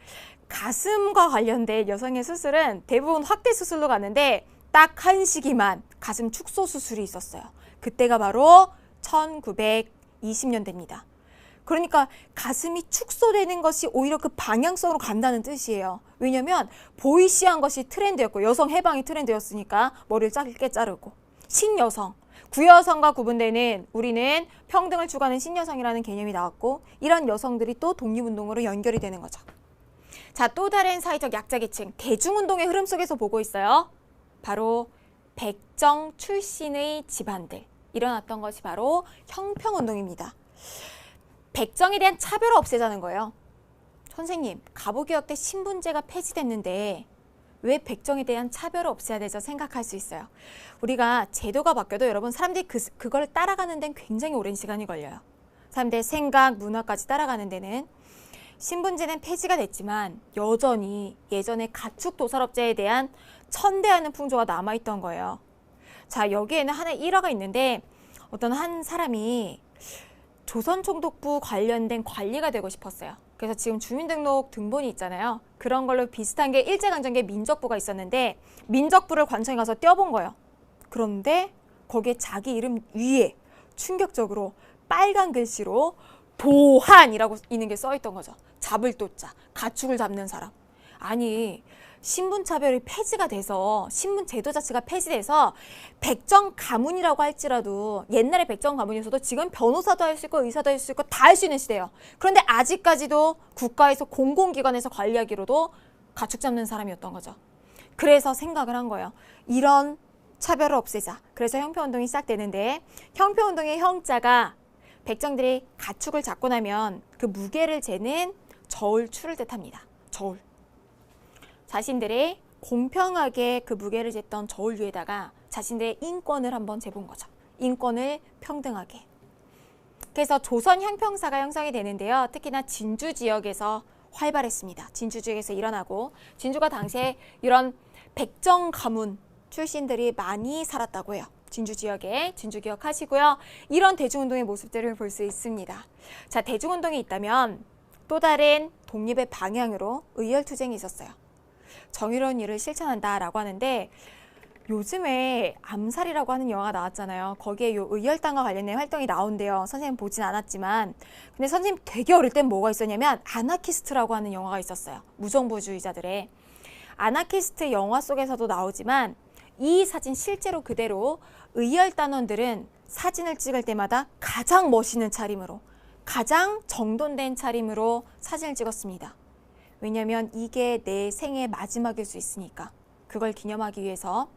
가슴과 관련된 여성의 수술은 대부분 확대 수술로 가는데 딱 한 시기만 가슴 축소 수술이 있었어요. 그때가 바로 1920년대입니다. 그러니까 가슴이 축소되는 것이 오히려 그 방향성으로 간다는 뜻이에요. 왜냐면 보이시한 것이 트렌드였고 여성 해방이 트렌드였으니까 머리를 짧게 자르고 신여성, 구여성과 구분되는 우리는 평등을 추구하는 신여성이라는 개념이 나왔고 이런 여성들이 또 독립운동으로 연결이 되는 거죠. 자, 또 다른 사회적 약자계층, 대중운동의 흐름 속에서 보고 있어요. 바로 백정 출신의 집안들. 일어났던 것이 바로 형평운동입니다. 백정에 대한 차별을 없애자는 거예요. 선생님, 가부개혁 때 신분제가 폐지됐는데 왜 백정에 대한 차별을 없애야 되죠? 생각할 수 있어요. 우리가 제도가 바뀌어도 여러분 사람들이 그걸 따라가는 데는 굉장히 오랜 시간이 걸려요. 사람들의 생각, 문화까지 따라가는 데는. 신분제는 폐지가 됐지만 여전히 예전에 가축도살업제에 대한 천대하는 풍조가 남아있던 거예요. 자, 여기에는 하나의 일화가 있는데 어떤 한 사람이 조선총독부 관련된 관리가 되고 싶었어요. 그래서 지금 주민등록 등본이 있잖아요. 그런 걸로 비슷한 게 일제강점기에 민족부가 있었는데 민족부를 관청에 가서 떼어본 거예요. 그런데 거기에 자기 이름 위에 충격적으로 빨간 글씨로 보한이라고 있는 게 써있던 거죠. 잡을 도자, 가축을 잡는 사람. 아니, 신분차별이 폐지가 돼서 신분 제도 자체가 폐지돼서 백정 가문이라고 할지라도 옛날에 백정 가문에서도 지금 변호사도 할 수 있고 의사도 할 수 있고 다 할 수 있는 시대예요. 그런데 아직까지도 국가에서 공공기관에서 관리하기로도 가축 잡는 사람이었던 거죠. 그래서 생각을 한 거예요. 이런 차별을 없애자. 그래서 형평운동이 시작되는데 형평운동의 형자가 백정들이 가축을 잡고 나면 그 무게를 재는 저울추를 뜻합니다. 저울. 자신들이 공평하게 그 무게를 쟀던 저울 위에다가 자신들의 인권을 한번 재본 거죠. 인권을 평등하게. 그래서 조선 형평사가 형성이 되는데요. 특히나 진주 지역에서 활발했습니다. 진주 지역에서 일어나고 진주가 당시에 이런 백정 가문 출신들이 많이 살았다고 해요. 진주 지역에. 진주 기억하시고요. 이런 대중운동의 모습들을 볼 수 있습니다. 자, 대중운동이 있다면 또 다른 독립의 방향으로 의열투쟁이 있었어요. 정의로운 일을 실천한다라고 하는데 요즘에 암살이라고 하는 영화가 나왔잖아요. 거기에 요 의열단과 관련된 활동이 나온대요. 선생님 보진 않았지만. 근데 선생님 되게 어릴 땐 뭐가 있었냐면 아나키스트라고 하는 영화가 있었어요. 무정부주의자들의. 아나키스트 영화 속에서도 나오지만 이 사진 실제로 그대로 의열단원들은 사진을 찍을 때마다 가장 멋있는 차림으로, 가장 정돈된 차림으로 사진을 찍었습니다. 왜냐면 이게 내 생의 마지막일 수 있으니까. 그걸 기념하기 위해서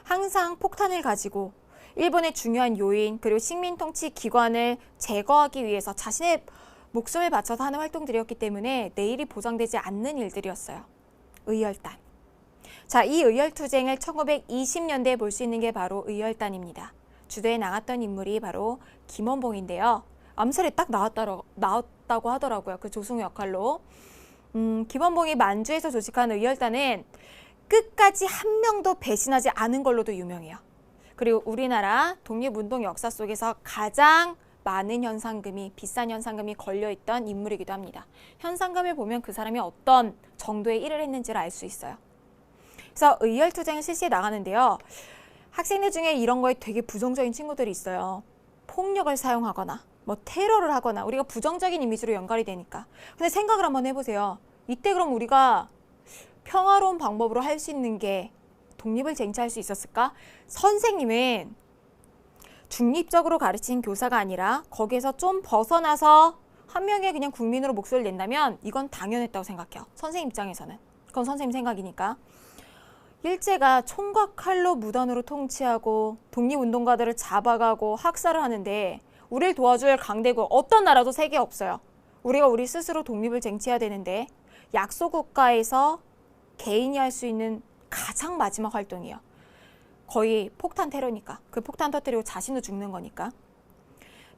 항상 폭탄을 가지고 일본의 중요한 요인 그리고 식민통치 기관을 제거하기 위해서 자신의 목숨을 바쳐서 하는 활동들이었기 때문에 내일이 보장되지 않는 일들이었어요. 의열단. 자, 이 의열투쟁을 1920년대에 볼 수 있는 게 바로 의열단입니다. 주도에 나갔던 인물이 바로 김원봉인데요. 암살에 딱 나왔다고 하더라고요. 그 조승우 역할로. 김원봉이 만주에서 조직한 의열단은 끝까지 한 명도 배신하지 않은 걸로도 유명해요. 그리고 우리나라 독립운동 역사 속에서 가장 많은 현상금이, 비싼 현상금이 걸려있던 인물이기도 합니다. 현상금을 보면 그 사람이 어떤 정도의 일을 했는지를 알 수 있어요. 그래서 의열투쟁을 실시해 나가는데요. 학생들 중에 이런 거에 되게 부정적인 친구들이 있어요. 폭력을 사용하거나 뭐 테러를 하거나 우리가 부정적인 이미지로 연관이 되니까. 근데 생각을 한번 해보세요. 이때 그럼 우리가 평화로운 방법으로 할 수 있는 게 독립을 쟁취할 수 있었을까? 선생님은 중립적으로 가르친 교사가 아니라 거기에서 좀 벗어나서 한 명의 그냥 국민으로 목소리를 낸다면 이건 당연했다고 생각해요. 선생님 입장에서는. 그건 선생님 생각이니까. 일제가 총과 칼로 무단으로 통치하고 독립운동가들을 잡아가고 학살을 하는데 우리를 도와줄 강대국 어떤 나라도 세계에 없어요. 우리가 우리 스스로 독립을 쟁취해야 되는데 약소국가에서 개인이 할 수 있는 가장 마지막 활동이에요. 거의 폭탄 테러니까. 그 폭탄 터뜨리고 자신도 죽는 거니까.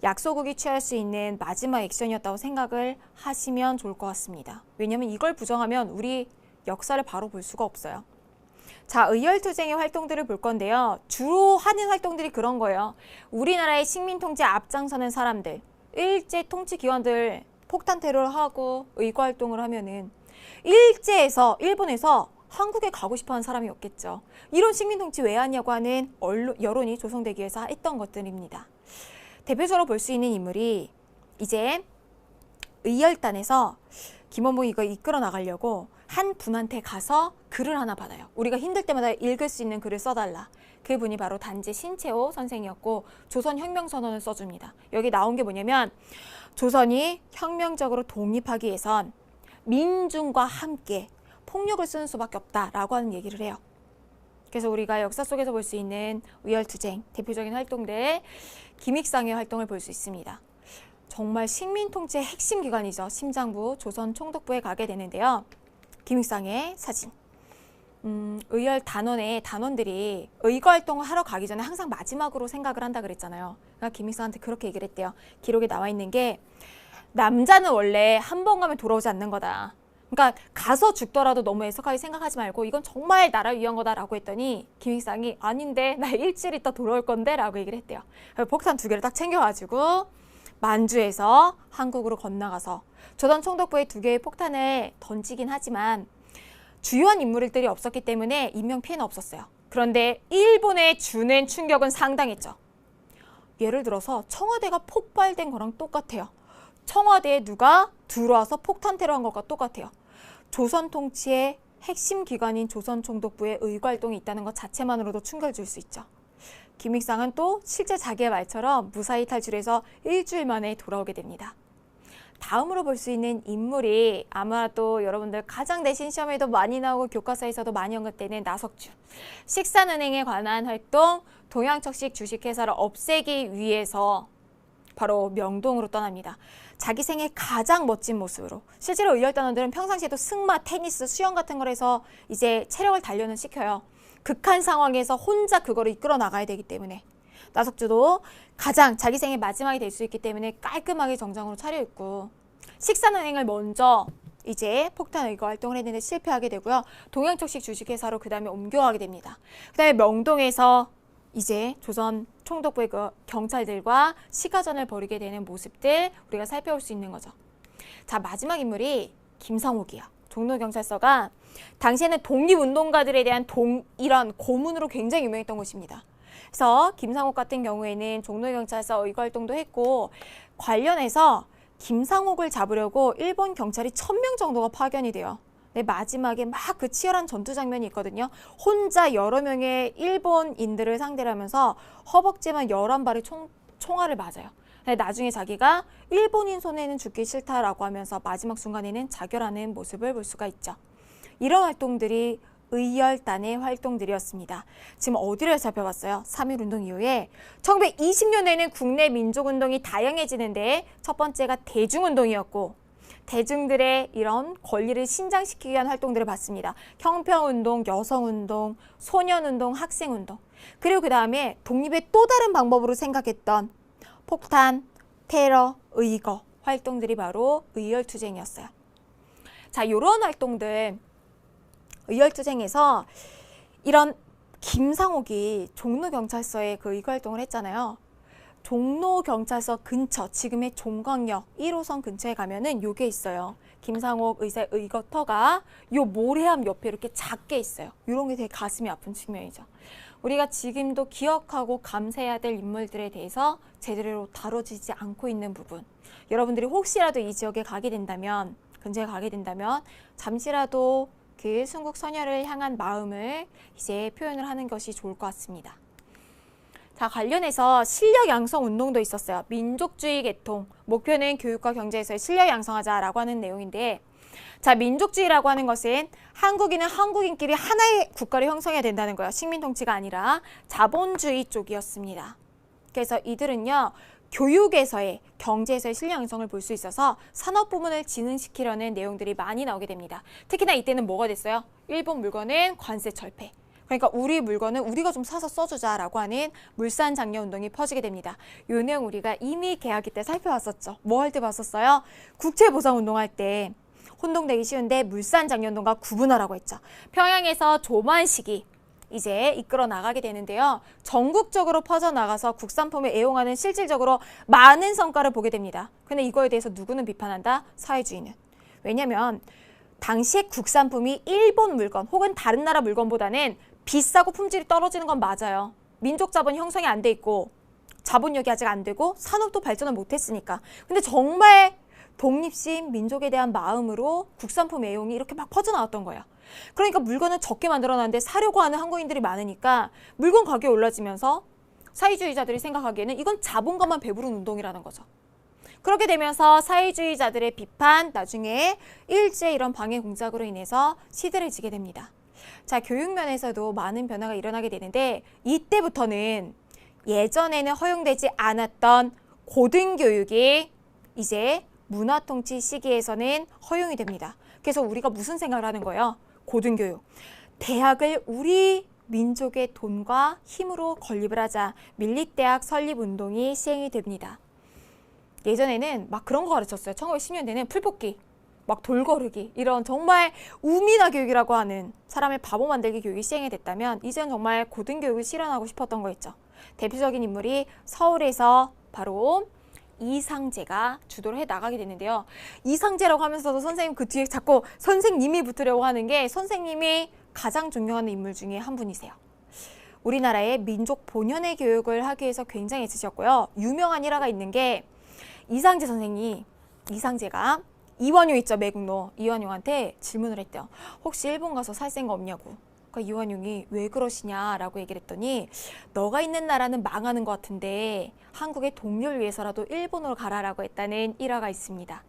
약소국이 취할 수 있는 마지막 액션이었다고 생각을 하시면 좋을 것 같습니다. 왜냐하면 이걸 부정하면 우리 역사를 바로 볼 수가 없어요. 자, 의열투쟁의 활동들을 볼 건데요. 주로 하는 활동들이 그런 거예요. 우리나라의 식민통치에 앞장서는 사람들, 일제 통치기관들 폭탄 테러를 하고 의거활동을 하면은 일본에서 한국에 가고 싶어하는 사람이 없겠죠. 이런 식민통치 왜 하냐고 하는 여론이 조성되기 위해서 했던 것들입니다. 대표적으로 볼 수 있는 인물이 이제 의열단에서 김원봉이 이거 이끌어 나가려고 한 분한테 가서 글을 하나 받아요. 우리가 힘들 때마다 읽을 수 있는 글을 써달라. 그분이 바로 단지 신채호 선생이었고 조선혁명선언을 써줍니다. 여기 나온 게 뭐냐면 조선이 혁명적으로 독립하기 위해선 민중과 함께 폭력을 쓰는 수밖에 없다라고 하는 얘기를 해요. 그래서 우리가 역사 속에서 볼 수 있는 의열투쟁 대표적인 활동들 김익상의 활동을 볼 수 있습니다. 정말 식민통치의 핵심 기관이죠. 심장부 조선총독부에 가게 되는데요. 김익상의 사진. 의열 단원의 단원들이 의거 활동을 하러 가기 전에 항상 마지막으로 생각을 한다 그랬잖아요. 그러니까 김익상한테 그렇게 얘기를 했대요. 기록에 나와 있는 게 남자는 원래 한 번 가면 돌아오지 않는 거다. 그러니까 가서 죽더라도 너무 애석하게 생각하지 말고 이건 정말 나라 위한 거다라고 했더니 김익상이 아닌데 나 일주일 있다 돌아올 건데 라고 얘기를 했대요. 폭탄 2개를 딱 챙겨가지고 만주에서 한국으로 건너가서 조선 총독부에 2개의 폭탄을 던지긴 하지만 주요한 인물들이 없었기 때문에 인명피해는 없었어요. 그런데 일본에 주는 충격은 상당했죠. 예를 들어서 청와대가 폭발된 거랑 똑같아요. 청와대에 누가 들어와서 폭탄 테러한 것과 똑같아요. 조선 통치의 핵심 기관인 조선 총독부의 의거활동이 있다는 것 자체만으로도 충격을 줄 수 있죠. 김익상은 또 실제 자기의 말처럼 무사히 탈출해서 일주일 만에 돌아오게 됩니다. 다음으로 볼 수 있는 인물이 아마도 여러분들 가장 내신 시험에도 많이 나오고 교과서에서도 많이 언급되는 나석주. 식산은행에 관한 활동, 동양척식 주식회사를 없애기 위해서 바로 명동으로 떠납니다. 자기 생애 가장 멋진 모습으로. 실제로 의열단원들은 평상시에도 승마, 테니스, 수영 같은 걸 해서 이제 체력을 단련을 시켜요. 극한 상황에서 혼자 그거를 이끌어 나가야 되기 때문에. 나석주도 가장 자기 생애 마지막이 될 수 있기 때문에 깔끔하게 정장으로 차려입고 식산은행을 먼저 이제 폭탄 의거 활동을 했는데 실패하게 되고요. 동양척식 주식회사로 그 다음에 옮겨가게 됩니다. 그 다음에 명동에서 이제 조선 총독부의 그 경찰들과 시가전을 벌이게 되는 모습들 우리가 살펴볼 수 있는 거죠. 자, 마지막 인물이 김성옥이에요. 종로경찰서가 당시에는 독립운동가들에 대한 이런 고문으로 굉장히 유명했던 곳입니다. 그래서 김상옥 같은 경우에는 종로경찰서 의거활동도 했고 관련해서 김상옥을 잡으려고 일본 경찰이 1000명 정도가 파견이 돼요. 네, 마지막에 막 그 치열한 전투 장면이 있거든요. 혼자 여러 명의 일본인들을 상대로 하면서 허벅지만 11발의 총알을 맞아요. 나중에 자기가 일본인 손에는 죽기 싫다라고 하면서 마지막 순간에는 자결하는 모습을 볼 수가 있죠. 이런 활동들이 의열단의 활동들이었습니다. 지금 어디를 살펴봤어요? 3.1운동 이후에 1920년에는 국내 민족운동이 다양해지는데 첫 번째가 대중운동이었고 대중들의 이런 권리를 신장시키기 위한 활동들을 봤습니다. 형평운동, 여성운동, 소년운동, 학생운동. 그리고 그 다음에 독립의 또 다른 방법으로 생각했던 폭탄, 테러, 의거 활동들이 바로 의열투쟁이었어요. 자, 이런 활동들 의열투쟁에서 이런 김상옥이 종로경찰서에 그 의거 활동을 했잖아요. 종로경찰서 근처, 지금의 종강역 1호선 근처에 가면은 요게 있어요. 김상옥 의사의 의거터가 요 모래암 옆에 이렇게 작게 있어요. 이런 게 되게 가슴이 아픈 측면이죠. 우리가 지금도 기억하고 감사해야 될 인물들에 대해서 제대로 다뤄지지 않고 있는 부분. 여러분들이 혹시라도 이 지역에 가게 된다면, 근처에 가게 된다면 잠시라도 그 순국 선열을 향한 마음을 이제 표현을 하는 것이 좋을 것 같습니다. 자, 관련해서 실력 양성 운동도 있었어요. 민족주의 계통, 목표는 교육과 경제에서의 실력 양성하자라고 하는 내용인데, 자, 민족주의라고 하는 것은 한국인은 한국인끼리 하나의 국가를 형성해야 된다는 거예요. 식민 통치가 아니라 자본주의 쪽이었습니다. 그래서 이들은요, 교육에서의, 경제에서의 실력 양성을 볼 수 있어서 산업 부문을 진흥시키려는 내용들이 많이 나오게 됩니다. 특히나 이때는 뭐가 됐어요? 일본 물건은 관세 철폐. 그러니까 우리 물건은 우리가 좀 사서 써주자라고 하는 물산 장려 운동이 퍼지게 됩니다. 이 내용 우리가 이미 개학기 때 살펴봤었죠. 뭐 할 때 봤었어요? 국채보상 운동할 때 혼동되기 쉬운데 물산 장려 운동과 구분하라고 했죠. 평양에서 조만식이 이제 이끌어 나가게 되는데요. 전국적으로 퍼져나가서 국산품을 애용하는 실질적으로 많은 성과를 보게 됩니다. 근데 이거에 대해서 누구는 비판한다? 사회주의는. 왜냐면 당시에 국산품이 일본 물건 혹은 다른 나라 물건보다는 비싸고 품질이 떨어지는 건 맞아요. 민족 자본 형성이 안 돼 있고 자본력이 아직 안 되고 산업도 발전을 못했으니까. 근데 정말 독립심, 민족에 대한 마음으로 국산품 애용이 이렇게 막 퍼져나왔던 거예요. 그러니까 물건을 적게 만들어놨는데 사려고 하는 한국인들이 많으니까 물건 가격이 올라지면서 사회주의자들이 생각하기에는 이건 자본가만 배부른 운동이라는 거죠. 그렇게 되면서 사회주의자들의 비판, 나중에 일제 이런 방해 공작으로 인해서 시들해지게 됩니다. 자, 교육면에서도 많은 변화가 일어나게 되는데 이때부터는 예전에는 허용되지 않았던 고등교육이 이제 문화통치 시기에서는 허용이 됩니다. 그래서 우리가 무슨 생각을 하는 거예요? 고등교육. 대학을 우리 민족의 돈과 힘으로 건립을 하자. 밀립대학 설립운동이 시행이 됩니다. 예전에는 막 그런 거 가르쳤어요. 1910년대는 풀뽑기, 막 돌거르기 이런 정말 우미나 교육이라고 하는 사람의 바보 만들기 교육이 시행이 됐다면 이제는 정말 고등교육을 실현하고 싶었던 거 있죠. 대표적인 인물이 서울에서 바로 이상제가 주도를 해 나가게 되는데요. 이상제라고 하면서도 선생님 그 뒤에 자꾸 선생님이 붙으려고 하는 게 선생님이 가장 존경하는 인물 중에 한 분이세요. 우리나라의 민족 본연의 교육을 하기 위해서 굉장히 애쓰셨고요. 유명한 일화가 있는 게 이상제 선생이, 이상제가 이완용 있죠, 매국노. 이완용한테 질문을 했대요. 혹시 일본 가서 살 생각 없냐고. 그러니까 이완용이 왜 그러시냐라고 얘기를 했더니 너가 있는 나라는 망하는 것 같은데 한국의 동료를 위해서라도 일본으로 가라라고 했다는 일화가 있습니다.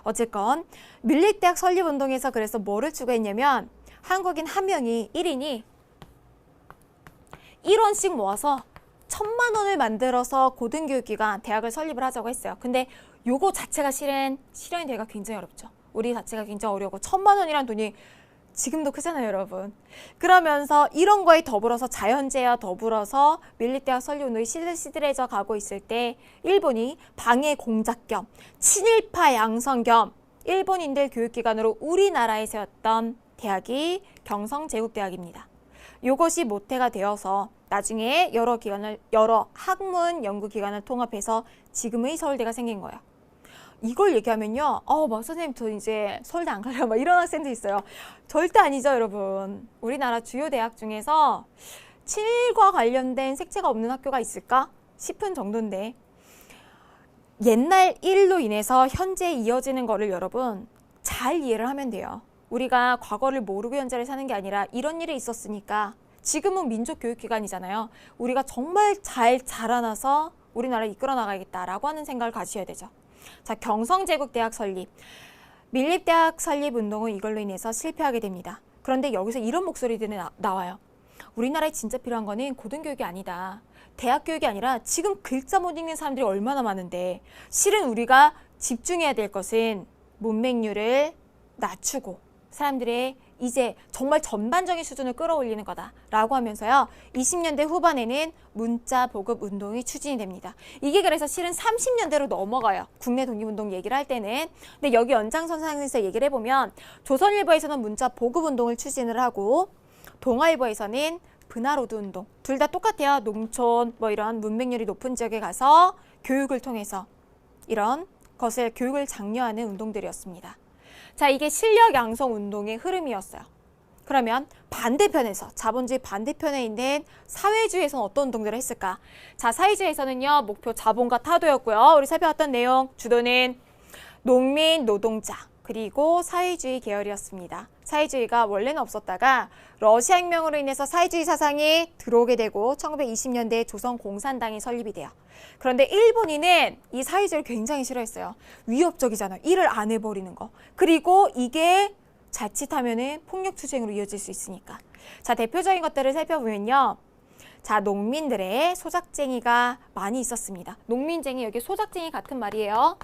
어쨌건 밀립대학 설립운동에서 그래서 뭐를 추구했냐면 한국인 한 명이 1인이 1원씩 모아서 1000만 원을 만들어서 고등교육기관, 대학을 설립을 하자고 했어요. 근데 요거 자체가 실현이 되기가 굉장히 어렵죠. 우리 자체가 굉장히 어려워. 1000만 원이란 돈이 지금도 크잖아요, 여러분. 그러면서 이런 거에 더불어서 자연재해와 더불어서 밀립대학 설립운동이 시들시들해져 가고 있을 때 일본이 방해 공작 겸 친일파 양성 겸 일본인들 교육기관으로 우리나라에 세웠던 대학이 경성제국대학입니다. 이것이 모태가 되어서 나중에 여러 학문 연구기관을 통합해서 지금의 서울대가 생긴 거예요. 이걸 얘기하면요. 막 선생님 저 이제 서울대 안 갈래요. 막 이런 학생도 있어요. 절대 아니죠, 여러분. 우리나라 주요 대학 중에서 친일과 관련된 색채가 없는 학교가 있을까 싶은 정도인데 옛날 일로 인해서 현재 이어지는 거를 여러분 잘 이해를 하면 돼요. 우리가 과거를 모르고 현재를 사는 게 아니라 이런 일이 있었으니까 지금은 민족교육기관이잖아요. 우리가 정말 잘 자라나서 우리나라를 이끌어 나가야겠다라고 하는 생각을 가지셔야 되죠. 자, 경성제국대학 설립. 밀립대학 설립 운동은 이걸로 인해서 실패하게 됩니다. 그런데 여기서 이런 목소리들이 나와요. 우리나라에 진짜 필요한 거는 고등교육이 아니다. 대학 교육이 아니라 지금 글자 못 읽는 사람들이 얼마나 많은데 실은 우리가 집중해야 될 것은 문맹률을 낮추고 사람들의 이제 정말 전반적인 수준을 끌어올리는 거다라고 하면서요. 20년대 후반에는 문자 보급 운동이 추진이 됩니다. 이게 그래서 실은 30년대로 넘어가요. 국내 독립운동 얘기를 할 때는. 근데 여기 연장선상에서 얘기를 해보면 조선일보에서는 문자 보급 운동을 추진을 하고 동아일보에서는 분화로드 운동. 둘 다 똑같아요. 농촌 뭐 이런 문맹률이 높은 지역에 가서 교육을 통해서 이런 것을 교육을 장려하는 운동들이었습니다. 자, 이게 실력 양성 운동의 흐름이었어요. 그러면 반대편에서 자본주의 반대편에 있는 사회주의에서는 어떤 운동들을 했을까? 자, 사회주의에서는요. 목표 자본과 타도였고요. 우리 살펴봤던 내용 주도는 농민, 노동자 그리고 사회주의 계열이었습니다. 사회주의가 원래는 없었다가 러시아 혁명으로 인해서 사회주의 사상이 들어오게 되고 1920년대에 조선공산당이 설립이 돼요. 그런데 일본인은 이 사회주의를 굉장히 싫어했어요. 위협적이잖아요. 일을 안 해버리는 거. 그리고 이게 자칫하면은 폭력투쟁으로 이어질 수 있으니까. 자, 대표적인 것들을 살펴보면요. 자, 농민들의 소작쟁이가 많이 있었습니다. 농민쟁이, 여기 소작쟁이 같은 말이에요.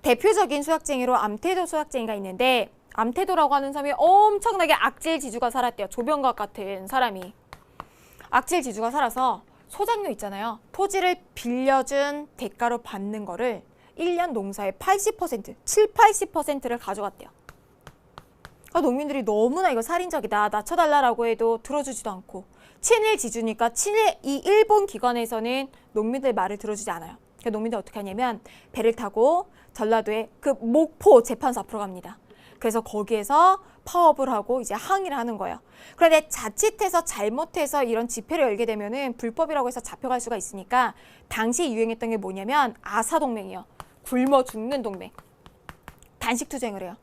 대표적인 소작쟁이로 암태도 소작쟁이가 있는데 암태도라고 하는 사람이 엄청나게 악질지주가 살았대요. 조병각 같은 사람이. 악질지주가 살아서 소작료 있잖아요. 토지를 빌려준 대가로 받는 거를 1년 농사의 80%, 80%를 가져갔대요. 그러니까 농민들이 너무나 이거 살인적이다, 낮춰달라고 해도 들어주지도 않고 친일 지주니까 친일 이 일본 기관에서는 농민들 말을 들어주지 않아요. 그러니까 농민들 어떻게 하냐면 배를 타고 전라도에 그 목포 재판소 앞으로 갑니다. 그래서 거기에서 파업을 하고 이제 항의를 하는 거예요. 그런데 자칫해서 잘못해서 이런 집회를 열게 되면은 불법이라고 해서 잡혀갈 수가 있으니까 당시 유행했던 게 뭐냐면 아사동맹이요. 굶어 죽는 동맹. 단식투쟁을 해요.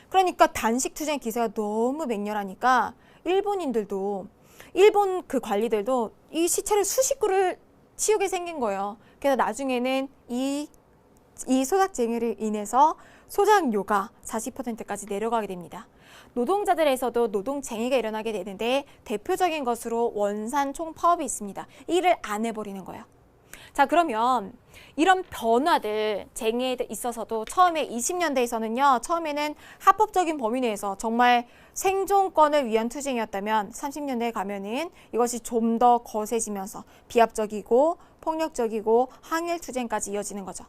그러니까 단식투쟁 기세가 너무 맹렬하니까 일본인들도 일본 그 관리들도 이 시체를 수십 구를 치우게 생긴 거예요. 그래서 나중에는 이 소작쟁이를 인해서 소작료가 40%까지 내려가게 됩니다. 노동자들에서도 노동쟁의가 일어나게 되는데 대표적인 것으로 원산 총파업이 있습니다. 일을 안 해버리는 거예요. 자, 그러면 이런 변화들, 쟁의에 있어서도 처음에 20년대에서는요. 처음에는 합법적인 범위 내에서 정말 생존권을 위한 투쟁이었다면 30년대에 가면은 이것이 좀 더 거세지면서 비합적이고 폭력적이고 항일 투쟁까지 이어지는 거죠.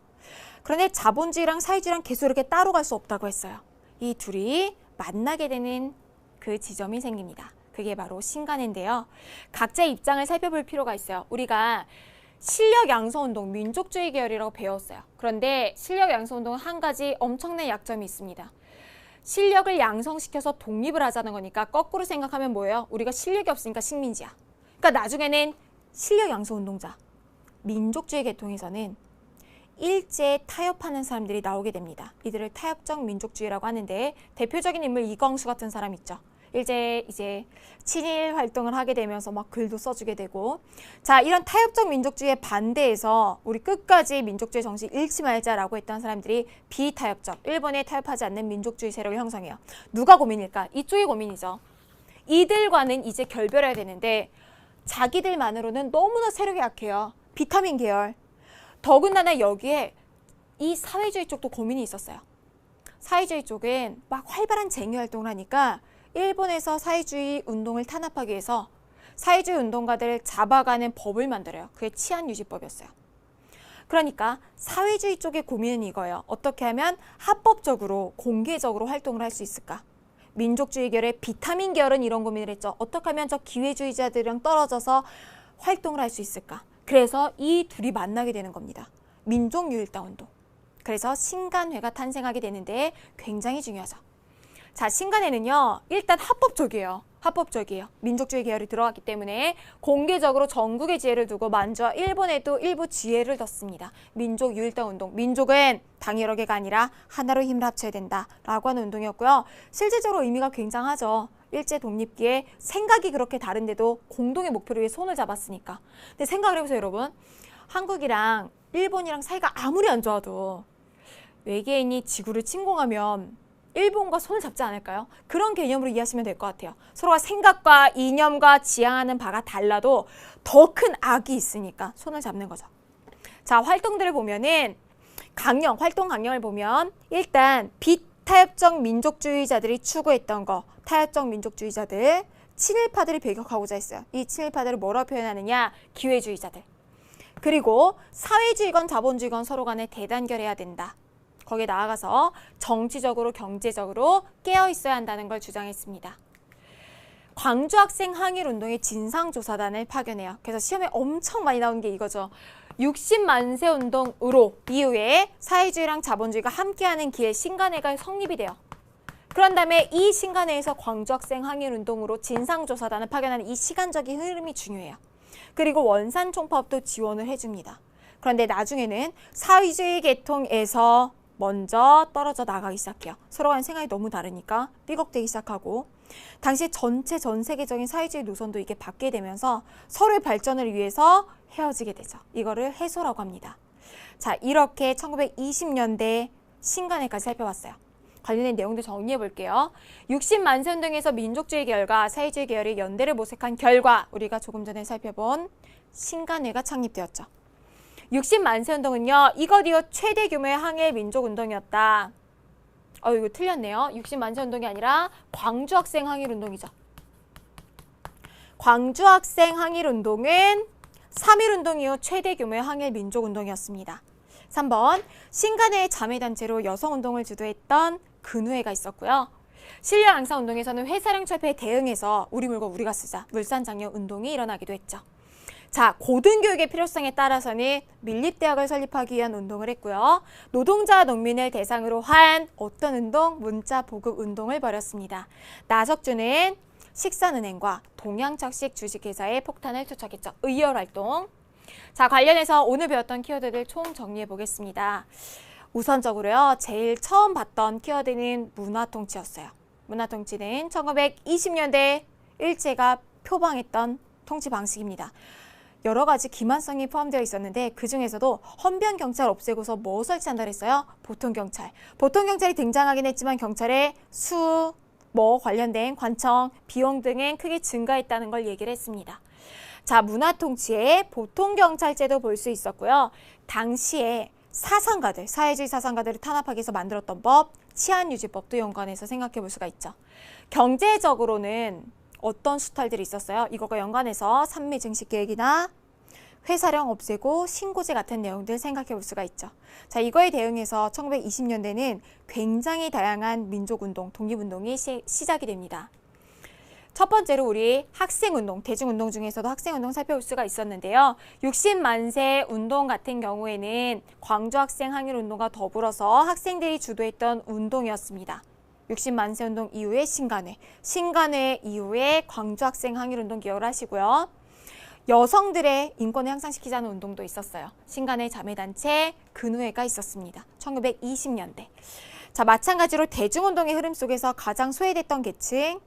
그런데 자본주의랑 사회주의랑 계속 이렇게 따로 갈 수 없다고 했어요. 이 둘이 만나게 되는 그 지점이 생깁니다. 그게 바로 신간인데요. 각자의 입장을 살펴볼 필요가 있어요. 우리가 실력 양성운동, 민족주의 계열이라고 배웠어요. 그런데 실력 양성운동은 한 가지 엄청난 약점이 있습니다. 실력을 양성시켜서 독립을 하자는 거니까 거꾸로 생각하면 뭐예요? 우리가 실력이 없으니까 식민지야. 그러니까 나중에는 실력 양성운동자, 민족주의 계통에서는 일제에 타협하는 사람들이 나오게 됩니다. 이들을 타협적 민족주의라고 하는데 대표적인 인물 이광수 같은 사람 있죠. 일제 이제 친일 활동을 하게 되면서 막 글도 써주게 되고 자 이런 타협적 민족주의에 반대해서 우리 끝까지 민족주의 정신 잃지 말자라고 했던 사람들이 비타협적 일본에 타협하지 않는 민족주의 세력을 형성해요. 누가 고민일까? 이쪽이 고민이죠. 이들과는 이제 결별해야 되는데 자기들만으로는 너무나 세력이 약해요. 비타민 계열. 더군다나 여기에 이 사회주의 쪽도 고민이 있었어요. 사회주의 쪽은 막 활발한 쟁의 활동을 하니까 일본에서 사회주의 운동을 탄압하기 위해서 사회주의 운동가들을 잡아가는 법을 만들어요. 그게 치안유지법이었어요. 그러니까 사회주의 쪽의 고민은 이거예요. 어떻게 하면 합법적으로 공개적으로 활동을 할 수 있을까? 민족주의 계열의 비타민 계열은 이런 고민을 했죠. 어떻게 하면 저 기회주의자들이랑 떨어져서 활동을 할 수 있을까? 그래서 이 둘이 만나게 되는 겁니다. 민족유일당 운동. 그래서 신간회가 탄생하게 되는데 굉장히 중요하죠. 자, 신간회는요, 일단 합법적이에요. 합법적이에요. 민족주의 계열이 들어갔기 때문에 공개적으로 전국의 지혜를 두고 만주와 일본에도 일부 지혜를 뒀습니다. 민족 유일당 운동. 민족은 당 여러 개가 아니라 하나로 힘을 합쳐야 된다라고 하는 운동이었고요. 실질적으로 의미가 굉장하죠. 일제 독립기에 생각이 그렇게 다른데도 공동의 목표를 위해 손을 잡았으니까. 근데 생각을 해보세요, 여러분. 한국이랑 일본이랑 사이가 아무리 안 좋아도 외계인이 지구를 침공하면 일본과 손을 잡지 않을까요? 그런 개념으로 이해하시면 될 것 같아요. 서로가 생각과 이념과 지향하는 바가 달라도 더 큰 악이 있으니까 손을 잡는 거죠. 자, 활동들을 보면은 활동 강령을 보면 일단 비타협적 민족주의자들이 추구했던 거, 타협적 민족주의자들, 친일파들이 배격하고자 했어요. 이 친일파들을 뭐라고 표현하느냐? 기회주의자들. 그리고 사회주의건 자본주의건 서로 간에 대단결해야 된다. 거기에 나아가서 정치적으로 경제적으로 깨어 있어야 한다는 걸 주장했습니다. 광주학생 항일운동의 진상조사단을 파견해요. 그래서 시험에 엄청 많이 나온 게 이거죠. 60만세 운동으로 이후에 사회주의랑 자본주의가 함께하는 기회 신간회가 성립이 돼요. 그런 다음에 이 신간회에서 광주학생 항일운동으로 진상조사단을 파견하는 이 시간적인 흐름이 중요해요. 그리고 원산총파업도 지원을 해줍니다. 그런데 나중에는 사회주의 계통에서 먼저 떨어져 나가기 시작해요. 서로 간의 생각이 너무 다르니까 삐걱대기 시작하고 당시 전 세계적인 사회주의 노선도 이게 바뀌게 되면서 서로의 발전을 위해서 헤어지게 되죠. 이거를 해소라고 합니다. 자, 이렇게 1920년대 신간회까지 살펴봤어요. 관련된 내용들 정리해 볼게요. 60만세 운동에서 민족주의 계열과 사회주의 계열이 연대를 모색한 결과 우리가 조금 전에 살펴본 신간회가 창립되었죠. 60만세 운동은요. 이것이요 최대 규모의 항일 민족 운동이었다. 이거 틀렸네요. 60만세 운동이 아니라 광주학생 항일 운동이죠. 광주학생 항일 운동은 3.1 운동 이후 최대 규모의 항일 민족 운동이었습니다. 3번 신간회의 자매단체로 여성운동을 주도했던 근우회가 있었고요. 신려양상운동에서는 회사령철폐에 대응해서 우리 물건 우리가 쓰자 물산장려 운동이 일어나기도 했죠. 자, 고등교육의 필요성에 따라서는 밀립대학을 설립하기 위한 운동을 했고요. 노동자와 농민을 대상으로 한 어떤 운동? 문자 보급 운동을 벌였습니다. 나석주는 식산은행과 동양척식 주식회사에 폭탄을 투척했죠. 의열활동. 자, 관련해서 오늘 배웠던 키워드들 총 정리해 보겠습니다. 우선적으로요. 제일 처음 봤던 키워드는 문화통치였어요. 문화통치는 1920년대 일제가 표방했던 통치 방식입니다. 여러 가지 기만성이 포함되어 있었는데 그중에서도 헌병경찰 없애고서 뭐 설치한다 그랬어요? 보통경찰. 보통경찰이 등장하긴 했지만 경찰의 수, 관련된 관청, 비용 등은 크게 증가했다는 걸 얘기를 했습니다. 자, 문화통치의 보통경찰제도 볼 수 있었고요. 당시에 사상가들, 사회주의 사상가들을 탄압하기 위해서 만들었던 법, 치안유지법도 연관해서 생각해 볼 수가 있죠. 경제적으로는 어떤 수탈들이 있었어요? 이거가 연관해서 산미증식계획이나 회사령 없애고 신고제 같은 내용들 생각해 볼 수가 있죠. 자, 이거에 대응해서 1920년대는 굉장히 다양한 민족운동, 독립운동이 시작이 됩니다. 첫 번째로 우리 학생운동, 대중운동 중에서도 학생운동 살펴볼 수가 있었는데요. 60만세 운동 같은 경우에는 광주학생 항일운동과 더불어서 학생들이 주도했던 운동이었습니다. 60만세 운동 이후에 신간회 이후에 광주학생 항일운동 기억을 하시고요. 여성들의 인권을 향상시키자는 운동도 있었어요. 신간회 자매단체 근우회가 있었습니다. 1920년대. 자, 마찬가지로 대중운동의 흐름 속에서 가장 소외됐던 계층,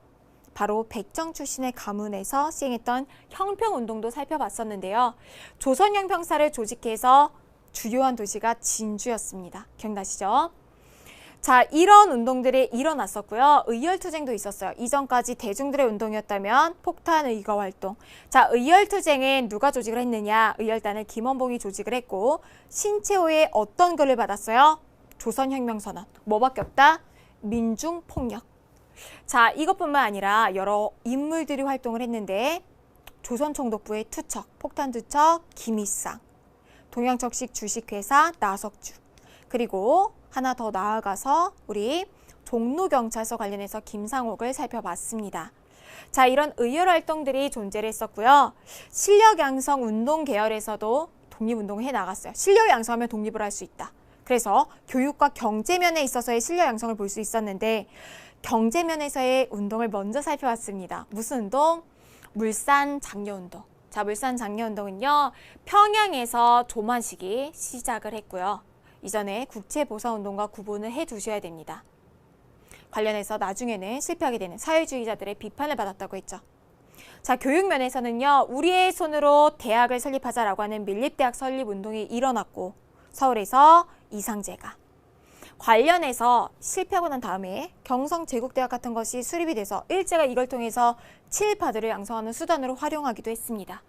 바로 백정 출신의 가문에서 시행했던 형평운동도 살펴봤었는데요. 조선형평사를 조직해서 주요한 도시가 진주였습니다. 기억나시죠? 자, 이런 운동들이 일어났었고요. 의열투쟁도 있었어요. 이전까지 대중들의 운동이었다면 폭탄 의거 활동. 자, 의열투쟁은 누가 조직을 했느냐? 의열단을 김원봉이 조직을 했고 신채호의 어떤 글을 받았어요? 조선혁명선언. 뭐밖에 없다? 민중폭력. 자, 이것뿐만 아니라 여러 인물들이 활동을 했는데 조선총독부의 투척, 폭탄 투척 김일상, 동양척식 주식회사 나석주, 그리고 하나 더 나아가서 우리 종로경찰서 관련해서 김상옥을 살펴봤습니다. 자, 이런 의열활동들이 존재를 했었고요. 실력양성 운동 계열에서도 독립운동을 해나갔어요. 실력 양성하면 독립을 할 수 있다. 그래서 교육과 경제면에 있어서의 실력 양성을 볼 수 있었는데 경제면에서의 운동을 먼저 살펴봤습니다. 무슨 운동? 물산 장려운동. 자, 물산 장려운동은요. 평양에서 조만식이 시작을 했고요. 이전에 국제보상운동과 구분을 해두셔야 됩니다. 관련해서 나중에는 실패하게 되는 사회주의자들의 비판을 받았다고 했죠. 자, 교육면에서는요. 우리의 손으로 대학을 설립하자라고 하는 밀립대학 설립운동이 일어났고 서울에서 이상제가 관련해서 실패하고 난 다음에 경성제국대학 같은 것이 수립이 돼서 일제가 이걸 통해서 친일파들을 양성하는 수단으로 활용하기도 했습니다.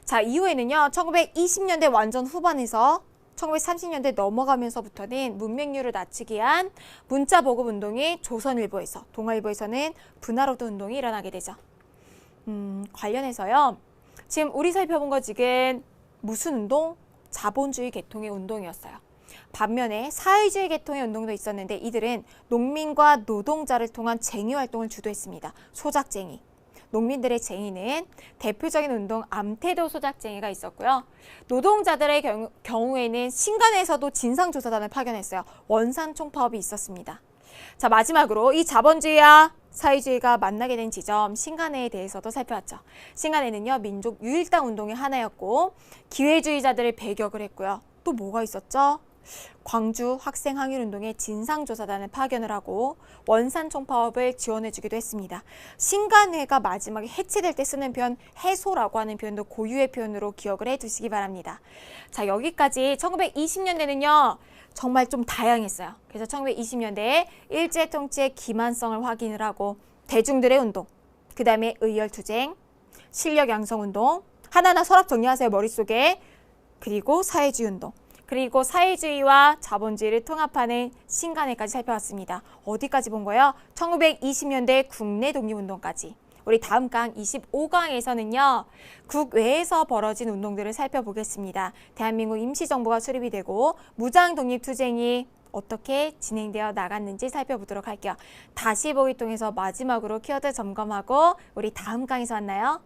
자, 이후에는요. 1920년대 완전 후반에서 1930년대 넘어가면서부터는 문맹률을 낮추기 위한 문자보급운동이 조선일보에서, 동아일보에서는 분화로드 운동이 일어나게 되죠. 관련해서요. 지금 우리 살펴본 거 지금 무슨 운동? 자본주의 계통의 운동이었어요. 반면에 사회주의 계통의 운동도 있었는데 이들은 농민과 노동자를 통한 쟁의 활동을 주도했습니다. 소작쟁이. 농민들의 쟁의는 대표적인 운동 암태도 소작쟁이가 있었고요. 노동자들의 경우에는 신간에서도 진상조사단을 파견했어요. 원산총파업이 있었습니다. 자, 마지막으로 이 자본주의와 사회주의가 만나게 된 지점 신간회에 대해서도 살펴봤죠. 신간회는요. 민족 유일당 운동의 하나였고 기회주의자들을 배격을 했고요. 또 뭐가 있었죠? 광주 학생 항일운동에 진상조사단을 파견을 하고 원산총파업을 지원해주기도 했습니다. 신간회가 마지막에 해체될 때 쓰는 표현 해소라고 하는 표현도 고유의 표현으로 기억을 해두시기 바랍니다. 자, 여기까지 1920년대는요. 정말 좀 다양했어요. 그래서 1920년대에 일제통치의 기만성을 확인을 하고 대중들의 운동, 그 다음에 의열투쟁, 실력 양성운동, 하나하나 서랍 정리하세요 머릿속에. 그리고 사회주의 운동. 그리고 사회주의와 자본주의를 통합하는 신간회까지 살펴봤습니다. 어디까지 본 거예요? 1920년대 국내 독립운동까지. 우리 다음 강 25강에서는요. 국외에서 벌어진 운동들을 살펴보겠습니다. 대한민국 임시정부가 수립이 되고 무장독립투쟁이 어떻게 진행되어 나갔는지 살펴보도록 할게요. 다시 보기 통해서 마지막으로 키워드 점검하고 우리 다음 강에서 만나요.